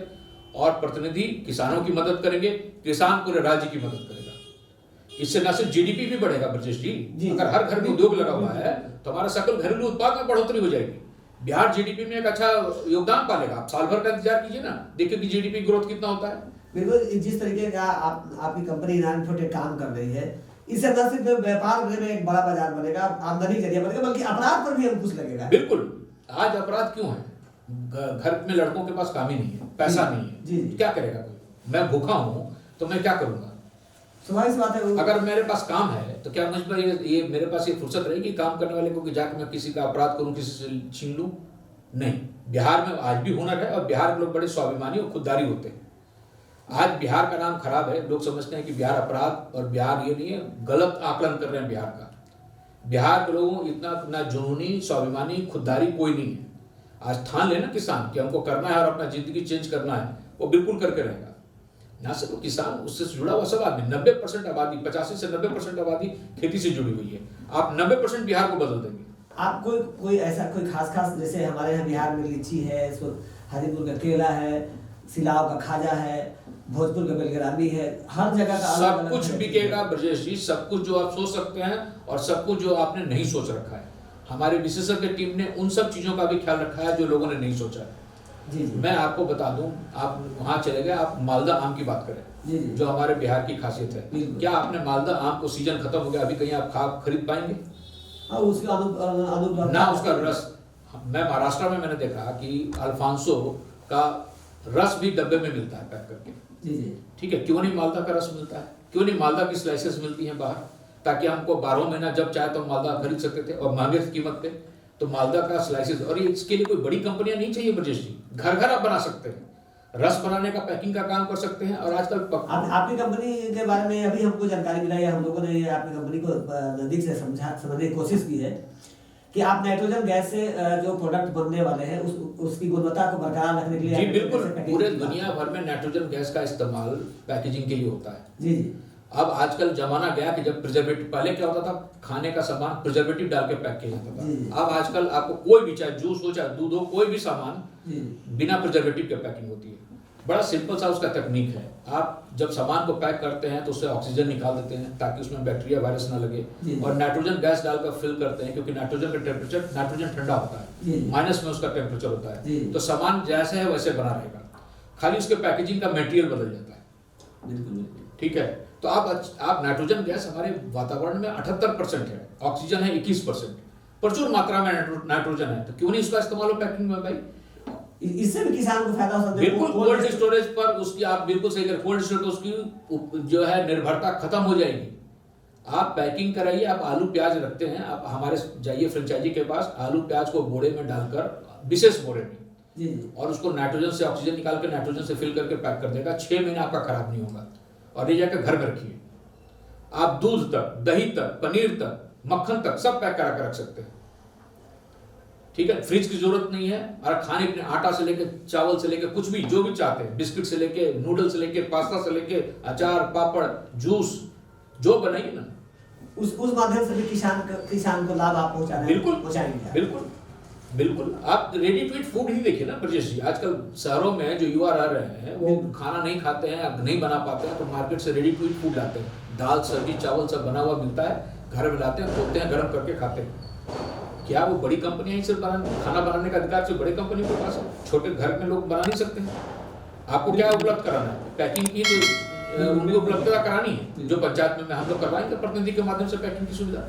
[SPEAKER 3] और प्रतिनिधि किसानों की मदद करेंगे, किसान पूरे राज्य की मदद करेगा। इससे न सिर्फ जीडीपी भी बढ़ेगा ब्रजेश जी, अगर हर घर में उद्योग लगा हुआ है तो हमारा सकल घरेलू उत्पाद में बढ़ोतरी हो जाएगी। बिहार जीडीपी में एक अच्छा योगदान पालेगा। आप साल भर का इंतजार कीजिए ना, देखिए कि जीडीपी ग्रोथ कितना होता है।
[SPEAKER 1] बिल्कुल, जिस तरीके का आपकी कंपनी इनोवेटिव काम कर रही है, इससे न सिर्फ व्यापार में एक बड़ा बाजार बनेगा, आमदनी जरिया बनेगा, बल्कि अपराध पर भी अंकुश लगेगा।
[SPEAKER 3] बिल्कुल। आज अपराध क्यों है? घर में लड़कों के पास काम ही नहीं है, पैसा नहीं है, जी। क्या करेगा कोई? मैं भूखा हूं तो मैं क्या करूंगा?
[SPEAKER 1] स्वाभाविक बात है।
[SPEAKER 3] अगर मेरे पास काम है तो क्या मुझ पर ये मेरे पास ये फुर्सत रहेगी काम करने वाले को कि जाकर मैं किसी का अपराध करूं, किसी से छीन लूं? नहीं। बिहार में आज भी हुनर है और बिहार के लोग बड़े स्वाभिमानी और खुददारी होते हैं। आज बिहार का नाम खराब है, लोग समझते हैं कि बिहार अपराध, और बिहार ये नहीं है, गलत आकलन कर रहे हैं बिहार का। बिहार के लोगों इतना जुनूनी, स्वाभिमानी, खुददारी कोई नहीं है। आज ठान लेना किसान कि हमको करना है और अपना जिंदगी चेंज करना है, वो बिल्कुल करके रहेगा। ना सिर्फ किसान, उससे जुड़ा हुआ सब आदमी, 90% आबादी, 85 से 90% आबादी खेती से जुड़ी हुई है। आप 90% बिहार को बदल देंगे।
[SPEAKER 1] आप कोई ऐसा कोई खास जैसे हमारे यहाँ बिहार में लीची है, हाजीपुर का केला है, सिलाव का खाजा है, भोजपुर का बेलग्रामी है, हर जगह का
[SPEAKER 3] सब कुछ बिकेगा ब्रजेश जी। सब कुछ जो आप सोच सकते हैं और सब कुछ जो आपने नहीं सोच रखा है। हमारे विशेषज्ञ टीम ने उन सब चीजों का भी ख्याल रखा है जो लोगों ने नहीं सोचा है। जी। मैं आपको बता दूं, आप वहां चले गए, आप मालदा आम की बात करें, जी। जो हमारे बिहार की खासियत है। क्या आपने मालदा आम को सीजन खत्म हो गया अभी कहीं आप खरीद पाएंगे? ना उसका रस। मैं महाराष्ट्र में मैंने देखा कि अल्फांसो का रस भी डब्बे में मिलता है पैक करके। जी। ठीक है, क्यों नहीं मालदा का रस मिलता है? क्यों नहीं मालदा की स्लाइसेस मिलती हैं बाहर, ताकि हमको 12 महीना जब चाहे तो मालदा खरीद सकते थे और महंगे कीमत पे। तो मालदा का स्लाइसेस, और इसके लिए कोई बड़ी कंपनियां नहीं चाहिए ब्रजेश जी, घर आप बना सकते हैं, रस बनाने का, पैकिंग का काम कर सकते हैं। और आजकल
[SPEAKER 1] आपकी कंपनी के बारे में अभी हमको जानकारी मिला है, हम लोगों ने आपकी कंपनी को नजदीक से समझने की कोशिश की है कि आप नाइट्रोजन गैस से जो प्रोडक्ट बनने वाले हैं उसकी गुणवत्ता को बरकरार रखने के लिए।
[SPEAKER 3] जी बिल्कुल, पूरे दुनिया भर में नाइट्रोजन गैस का इस्तेमाल पैकेजिंग के लिए होता है। जी जी। अब आजकल जमाना गया कि जब प्रिजर्वेटिव, पहले क्या होता था, खाने का सामान प्रिजर्वेटिव डाल के पैक किया जाता था। अब आजकल आपको कोई भी, चाहे जूस हो चाहे दूध हो, कोई भी सामान बिना प्रिजर्वेटिव के पैकिंग होती है। बड़ा सिंपल सा उसका तकनीक है। आप जब सामान को पैक करते हैं तो उससे ऑक्सीजन निकाल देते हैं ताकि उसमें बैक्टीरिया, वायरस ना लगे, और नाइट्रोजन गैस डालकर फिल करते हैं, क्योंकि नाइट्रोजन का टेम्परेचर, नाइट्रोजन ठंडा होता है, माइनस में उसका टेम्परेचर होता है, तो सामान जैसे है वैसे बना रहेगा, खाली उसके पैकेजिंग का मटेरियल बदल जाता है। ठीक है, तो आप नाइट्रोजन गैस हमारे वातावरण में 78% है, ऑक्सीजन है 21%, प्रचुर मात्रा में नाइट्रोजन है, तो क्यों नहीं इसका इस्तेमाल हो पैकिंग में भाई?
[SPEAKER 1] इससे भी किसान को फायदा हो सकता है।
[SPEAKER 3] बिल्कुल, कोल्ड स्टोरेज पर उसकी, आप बिल्कुल सही करें, कोल्ड स्टोरेज उसकी जो है निर्भरता खत्म हो जाएगी। आप पैकिंग कराइए, आप आलू प्याज रखते हैं, आप हमारे जाइए फ्रेंचाइजी के पास, आलू प्याज को बोरे में डालकर, विशेष बोरे में, और उसको नाइट्रोजन से ऑक्सीजन निकाल कर नाइट्रोजन से फिल करके पैक कर देगा। 6 महीने आपका खराब नहीं होगा। और ले जाकर घर में रखिए, आप दूध तक, दही तक, पनीर तक, मक्खन तक सब पैक करा कर रख सकते हैं। ठीक है, फ्रिज की जरूरत नहीं है। और खाने पीने, आटा से लेके, चावल से लेके, कुछ भी जो भी चाहते हैं, बिस्किट से लेके, नूडल से लेके, पास्ता से लेके, अचार, पापड़, जूस, जो बनाइए ना,
[SPEAKER 1] उस माध्यम से भी किसान को लाभ आप पहुंचाएंगे।
[SPEAKER 3] बिल्कुल बिल्कुल। आप रेडी टू ईट फूड ही देखिए ना ब्रजेश जी, आजकल शहरों में जो युवा रह रहे हैं वो खाना नहीं खाते हैं, नहीं बना पाते हैं, तो मार्केट से रेडी टू ईट फूड लाते हैं। दाल, सब्जी, चावल सब बना हुआ मिलता है, घर में लाते हैं, धोते हैं, गर्म करके खाते हैं। क्या वो बड़ी कंपनियां ही सिर्फ खाना बनाने का अधिकार सिर्फ बड़ी कंपनी के पास है? छोटे घर में लोग बना नहीं सकते हैं? आपको क्या उपलब्ध कराना है? पैकिंग की तो उनकी उपलब्धता करानी है, जो पंचायत में हम लोग करवाएंगे प्रतिनिधि के माध्यम से पैकिंग की सुविधा।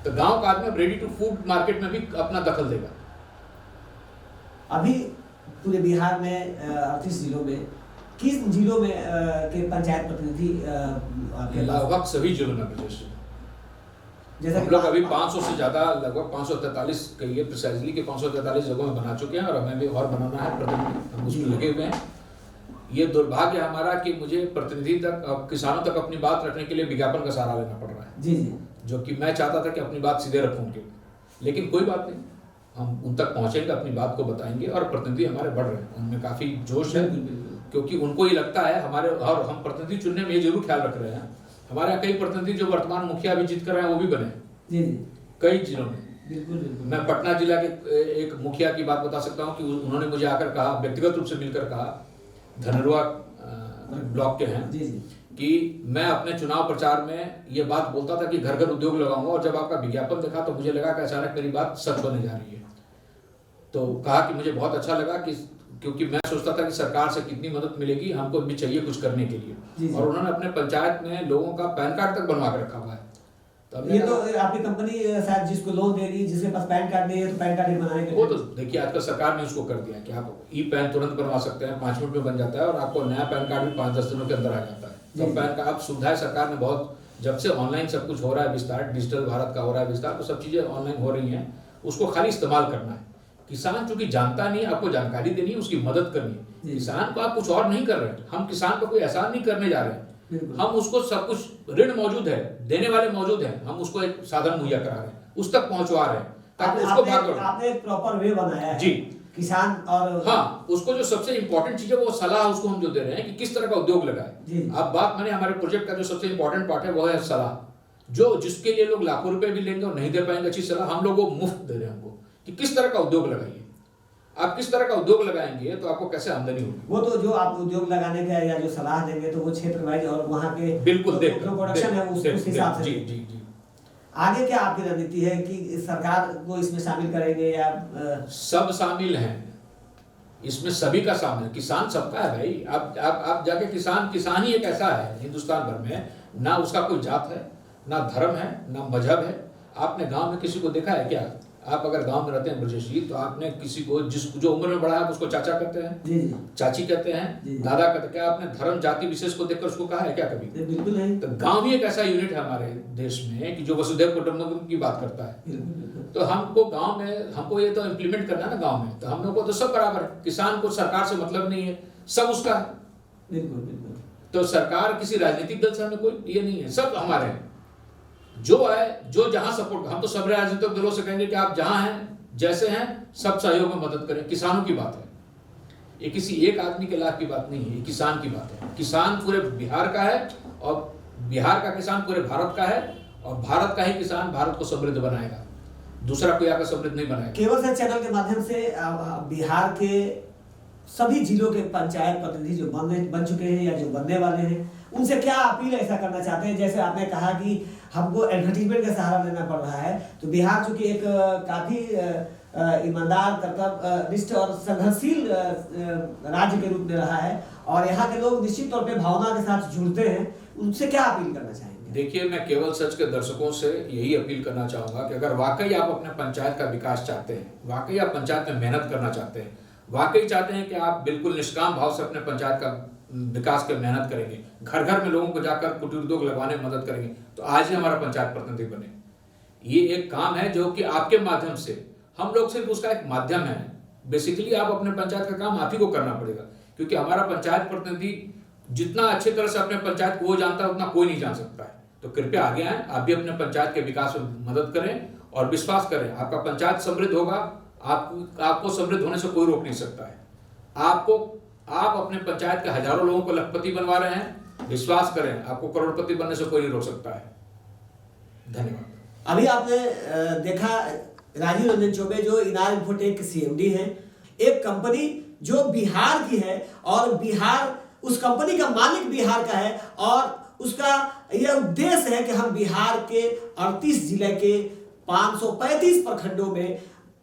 [SPEAKER 3] तो गांव का आदमी रेडी टू फूड मार्केट में भी अपना दखल देगा।
[SPEAKER 1] अभी पूरे बिहार में 38 जिलों में किस जिलों में के पंचायत प्रतिनिधि
[SPEAKER 3] लगभग सभी जिलों में ब्रजेश,
[SPEAKER 1] जैसे
[SPEAKER 3] हम लोग अभी 500 से ज्यादा, लगभग 543 कहिए प्रिसाइजली के 543 जगहों में बना चुके हैं, और हमें भी और बनाना है प्रतिनिधि, हम उसमें लगे हुए हैं। ये दुर्भाग्य हमारा कि मुझे प्रतिनिधि तक, किसानों तक अपनी बात रखने के लिए विज्ञापन का सहारा लेना पड़ रहा है।
[SPEAKER 1] जी जी,
[SPEAKER 3] जो कि मैं चाहता था कि अपनी बात सीधे रखूं उनके, लेकिन कोई बात नहीं, हम उन तक पहुंचेंगे, अपनी बात को बताएंगे, और प्रतिनिधि हमारे बढ़ रहे हैं, उनमें काफी जोश है, क्योंकि उनको ये लगता है हमारे, और हम प्रतिनिधि चुनने में ये जरूर ख्याल रख रहे हैं, हमारे यहाँ कई प्रतिनिधि जो वर्तमान मुखिया भी जीत कर रहे हैं वो भी बने
[SPEAKER 1] जी जी,
[SPEAKER 3] कई जिलों में।
[SPEAKER 1] बिल्कुल बिल्कुल।
[SPEAKER 3] मैं पटना जिला के एक मुखिया की बात बता सकता हूँ कि उन्होंने मुझे आकर कहा, व्यक्तिगत रूप से मिलकर कहा, धनरुआ ब्लॉक के हैं,
[SPEAKER 1] जी जी,
[SPEAKER 3] कि मैं अपने चुनाव प्रचार में ये बात बोलता था कि घर घर उद्योग लगाऊंगा, और जब आपका विज्ञापन देखा तो मुझे लगा कि अचानक मेरी बात सच होने जा रही है। तो कहा कि मुझे बहुत अच्छा लगा, कि क्योंकि मैं सोचता था कि सरकार से कितनी मदद मिलेगी, हमको भी चाहिए कुछ करने के लिए, और उन्होंने अपने पंचायत में लोगों का पैन कार्ड तक बनवा के रखा हुआ है।
[SPEAKER 1] ये तो आपकी कंपनी शायद जिसको लोन दे रही है, जिसके पास पैन कार्ड नहीं है तो पैन कार्ड बनाने के
[SPEAKER 3] वो तो देखिए आजकल सरकार ने उसको कर दिया कि आप ई पैन तुरंत बनवा सकते हैं, 5 मिनट में बन जाता है, और आपको नया पैन कार्ड भी 5-10 दिनों के अंदर आ जाता है। तो पैन कार्ड, अब सुविधाएं सरकार ने बहुत, जब से ऑनलाइन सब कुछ हो रहा है विस्तार, डिजिटल भारत का हो रहा है विस्तार, तो सब चीजें ऑनलाइन हो रही हैं, उसको खाली इस्तेमाल करना है। किसान चूंकि जानता नहीं है, आपको जानकारी देनी है, उसकी मदद करनी है। किसान को आप कुछ और नहीं कर रहे हैं, हम किसान को कोई एहसान नहीं करने जा रहे हैं, हम उसको सब कुछ, ऋण मौजूद है, देने वाले मौजूद हैं, हम उसको एक साधन मुहैया करा रहे हैं, उस तक पहुंचवा रहे हैं, ताकि उसको
[SPEAKER 1] आपने एक प्रॉपर वे बनाया है
[SPEAKER 3] जी
[SPEAKER 1] किसान, और
[SPEAKER 3] हाँ, उसको जो सबसे इंपॉर्टेंट चीज है वो सलाह उसको हम जो दे रहे हैं कि किस तरह का उद्योग लगाए। आप बात माने, हमारे प्रोजेक्ट का जो सबसे इंपॉर्टेंट पार्ट है वो है सलाह, जो जिसके लिए लोग लाखों रुपए भी लेंगे और नहीं दे पाएंगे अच्छी सलाह, हम लोग वो मुफ्त दे रहे हैं हमको, कि किस तरह का उद्योग लगाइए। आप किस तरह का उद्योग लगाएंगे तो आपको कैसे आमदनी होगी।
[SPEAKER 1] वो तो जो आप उद्योग लगाने का या जो सलाह देंगे तो वो क्षेत्र वाइज और वहाँ के
[SPEAKER 3] बिल्कुल देख
[SPEAKER 1] प्रोडक्शन है उस हिसाब से।
[SPEAKER 3] जी जी जी।
[SPEAKER 1] आगे क्या आपकी रणनीति है कि सरकार को इसमें शामिल करेंगे या
[SPEAKER 3] सब शामिल हैं इसमें, सभी का शामिल, किसान सबका है भाई। आप जाके किसान ही एक ऐसा है हिंदुस्तान भर में, ना उसका कोई जात है, ना धर्म है, ना मजहब है। आपने गांव में किसी को देखा है क्या? आप अगर गांव में रहते हैं ब्रजेश जी, तो आपने किसी को जो उम्र में बड़ा है उसको चाचा कहते हैं, जी जी, चाची कहते हैं, दादा कहते हैं। क्या आपने धर्म जाति विशेष को देखकर उसको कहा है क्या कभी?
[SPEAKER 1] बिल्कुल नहीं।
[SPEAKER 3] तो गांव भी एक ऐसा यूनिट है हमारे देश में कि जो वसुधैव कुटुंबकम की बात करता है। तो हमको गांव में, हमको ये तो इम्प्लीमेंट करना है ना गांव में, तो हम लोग को तो सब बराबर है। किसान को सरकार से मतलब नहीं है, सब उसका है।
[SPEAKER 1] बिल्कुल बिल्कुल।
[SPEAKER 3] तो सरकार किसी राजनीतिक दल से हमें कोई ये नहीं है, सब हमारे हैं। जो है, जो जहां सपोर्ट, हम तो सब राजनीतिक दलों से कहेंगे कि आप जहां हैं, जैसे हैं, सब सहयोग में मदद करें। किसानों की बात है, ये किसी एक आदमी के लाभ की बात नहीं है, ये किसान की बात है। किसान पूरे बिहार का है, और बिहार का किसान पूरे भारत का है, और भारत का ही किसान भारत को समृद्ध बनाएगा, दूसरा कोई आकर समृद्ध नहीं बनाएगा।
[SPEAKER 1] केवल सच चैनल के माध्यम से बिहार के सभी जिलों के पंचायत प्रतिनिधि जो बन चुके हैं या जो बनने वाले हैं, उनसे क्या अपील ऐसा करना चाहते हैं? जैसे आपने कहा कि हमको एडवर्टीजमेंट का सहारा लेना पड़ रहा है, तो बिहार चूंकि एक काफी ईमानदार, कर्तव्यनिष्ठ और संघर्षशील राज्य के रूप में रहा है, और यहाँ के लोग निश्चित तौर पे भावना के साथ जुड़ते हैं, उनसे क्या अपील करना चाहेंगे?
[SPEAKER 3] देखिए, मैं केवल सच के दर्शकों से यही अपील करना चाहूंगा कि अगर वाकई आप अपने पंचायत का विकास चाहते हैं, वाकई आप पंचायत में मेहनत करना चाहते हैं, वाकई चाहते हैं कि आप बिल्कुल निष्काम भाव से अपने पंचायत का विकास के मेहनत करेंगे, घर घर में लोगों को जाकर कुटीर उद्योग लगाने में मदद करेंगे, तो आज ही हमारा पंचायत प्रतिनिधि बने। ये एक काम है जो कि आपके माध्यम से, हम लोग सिर्फ उसका एक माध्यम है। बेसिकली आप अपने पंचायत का काम आप ही को करना पड़ेगा, क्योंकि हमारा पंचायत प्रतिनिधि जितना अच्छे तरह से अपने पंचायत को वो जानता है उतना कोई नहीं जान सकता है। तो कृपया आगे आए, आप भी अपने पंचायत के विकास में मदद करें, और विश्वास करें आपका पंचायत समृद्ध होगा। आपको समृद्ध होने से कोई रोक नहीं सकता है। आप अपने पंचायत के हजारों लोगों को लखपति बनवा रहे हैं, विश्वास करें आपको करोड़पति बनने से कोई नहीं रोक सकता है। धन्यवाद।
[SPEAKER 1] अभी आपने देखा राजीव रंजन चौबे जो इनार इन्फोटेक के सीएमडी हैं, एक कंपनी जो बिहार की है, और बिहार, उस कंपनी का मालिक बिहार का है, और उसका यह उद्देश्य है कि हम बिहार के 38 जिले के 535 प्रखंडों में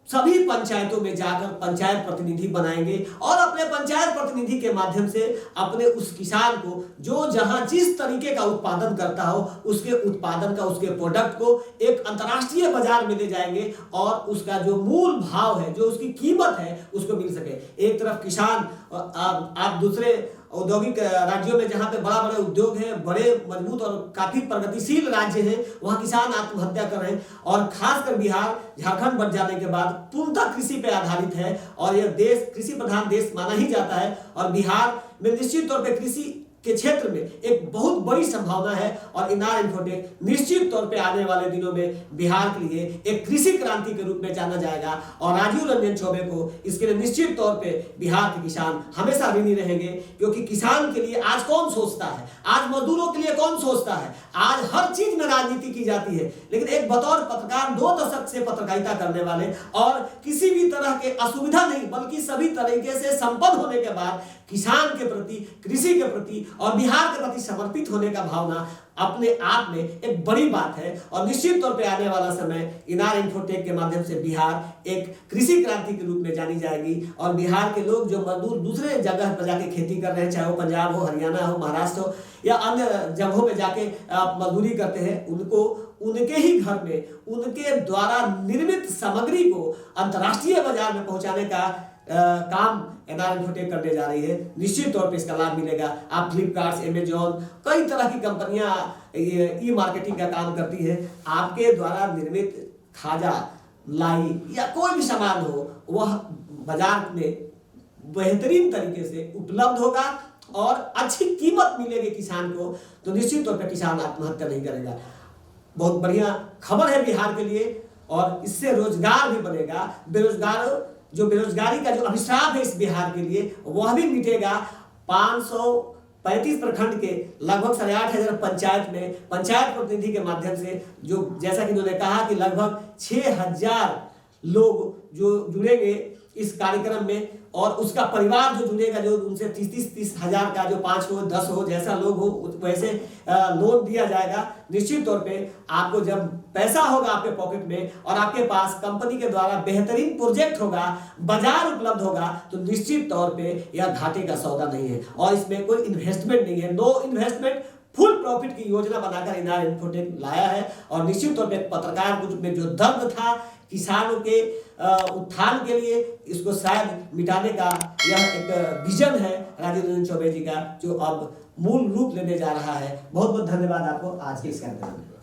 [SPEAKER 1] सभी पंचायतों में जाकर पंचायत प्रतिनिधि बनाएंगे और अपने पंचायत प्रतिनिधि के माध्यम से अपने उस किसान को जो जहां जिस तरीके का उत्पादन करता हो उसके उत्पादन का, उसके प्रोडक्ट को एक अंतर्राष्ट्रीय बाजार में ले जाएंगे और उसका जो मूल भाव है, जो उसकी कीमत है, उसको मिल सके। एक तरफ किसान, आप दूसरे औद्योगिक राज्यों में जहां पे बड़ा बड़े उद्योग हैं, बड़े मजबूत और काफी प्रगतिशील राज्य हैं, वहां किसान आत्महत्या कर रहे हैं और खासकर बिहार, झारखंड बन जाने के बाद पूर्णतः कृषि पे आधारित है और यह देश कृषि प्रधान देश माना ही जाता है। और बिहार में निश्चित तौर पे कृषि के क्षेत्र में एक बहुत बड़ी संभावना है और इनार इन्फोटेक निश्चित तौर पे आने वाले दिनों में बिहार के लिए एक कृषि क्रांति के रूप में जाना जाएगा और राजीव रंजन चौबे को इसके लिए निश्चित तौर पे बिहार के किसान हमेशा ऋणी रहेंगे। क्योंकि किसान के लिए आज कौन सोचता है, आज मजदूरों के लिए कौन सोचता है, आज हर चीज में राजनीति की जाती है, लेकिन एक बतौर पत्रकार 2 दशक से पत्रकारिता करने वाले और किसी भी तरह के असुविधा नहीं बल्कि सभी तरीके से संपन्न होने के बाद किसान के प्रति, कृषि के प्रति और बिहार के प्रति समर्पित होने का भावना अपने आप में एक बड़ी बात है। और निश्चित तौर पे आने वाला समय इनार इन्फोटेक के माध्यम से बिहार एक कृषि क्रांति के रूप में जानी जाएगी और बिहार के लोग जो मजदूर दूसरे जगह पर जाके खेती कर रहे हैं, चाहे वो पंजाब हो, हरियाणा हो, महाराष्ट्र हो या अन्य जगहों में जाके मजदूरी करते हैं, उनको उनके ही घर में उनके द्वारा निर्मित सामग्री को अंतर्राष्ट्रीय बाजार में पहुंचाने का काम इनार इन्फोटेक करने जा रही है। निश्चित तौर पे इसका लाभ मिलेगा। आप फ्लिपकार्ट, अमेजॉन, कई तरह की कंपनियां ई मार्केटिंग का काम करती है। आपके द्वारा निर्मित खाजा, लाई या कोई भी सामान हो वह बाजार में बेहतरीन तरीके से उपलब्ध होगा और अच्छी कीमत मिलेगी किसान को, तो निश्चित तौर पर किसान आत्महत्या नहीं करेगा। बहुत बढ़िया खबर है बिहार के लिए और इससे रोजगार भी बनेगा। बेरोजगारी का जो अभिशाप है इस बिहार के लिए वह भी मिटेगा। 535 प्रखंड के लगभग 8,500 पंचायत में पंचायत प्रतिनिधि के माध्यम से, जो जैसा कि उन्होंने कहा कि लगभग 6,000 लोग जो जुड़ेंगे इस कार्यक्रम में और उसका परिवार जो जुड़ेगा, जो उनसे 30 हजार का जो 5 हो 10 हो जैसा लोग हो वैसे लोन दिया जाएगा। निश्चित तौर पे आपको जब पैसा होगा आपके पॉकेट में और आपके पास कंपनी के द्वारा बेहतरीन प्रोजेक्ट होगा, बाजार उपलब्ध होगा, तो निश्चित तौर पे यह घाटे का सौदा नहीं है और इसमें कोई इन्वेस्टमेंट नहीं है। नो इन्वेस्टमेंट फुल प्रॉफिट की योजना बनाकर इनार इन्फोटेक लाया है और निश्चित तौर पे पत्रकार के रूप में जो दर्द था किसानों के उत्थान के लिए, इसको शायद मिटाने का यह एक विजन है राजीव रंजन चौबे जी का, जो अब मूल रूप लेने जा रहा है। बहुत बहुत धन्यवाद आपको आज के इस कार्यक्रम में।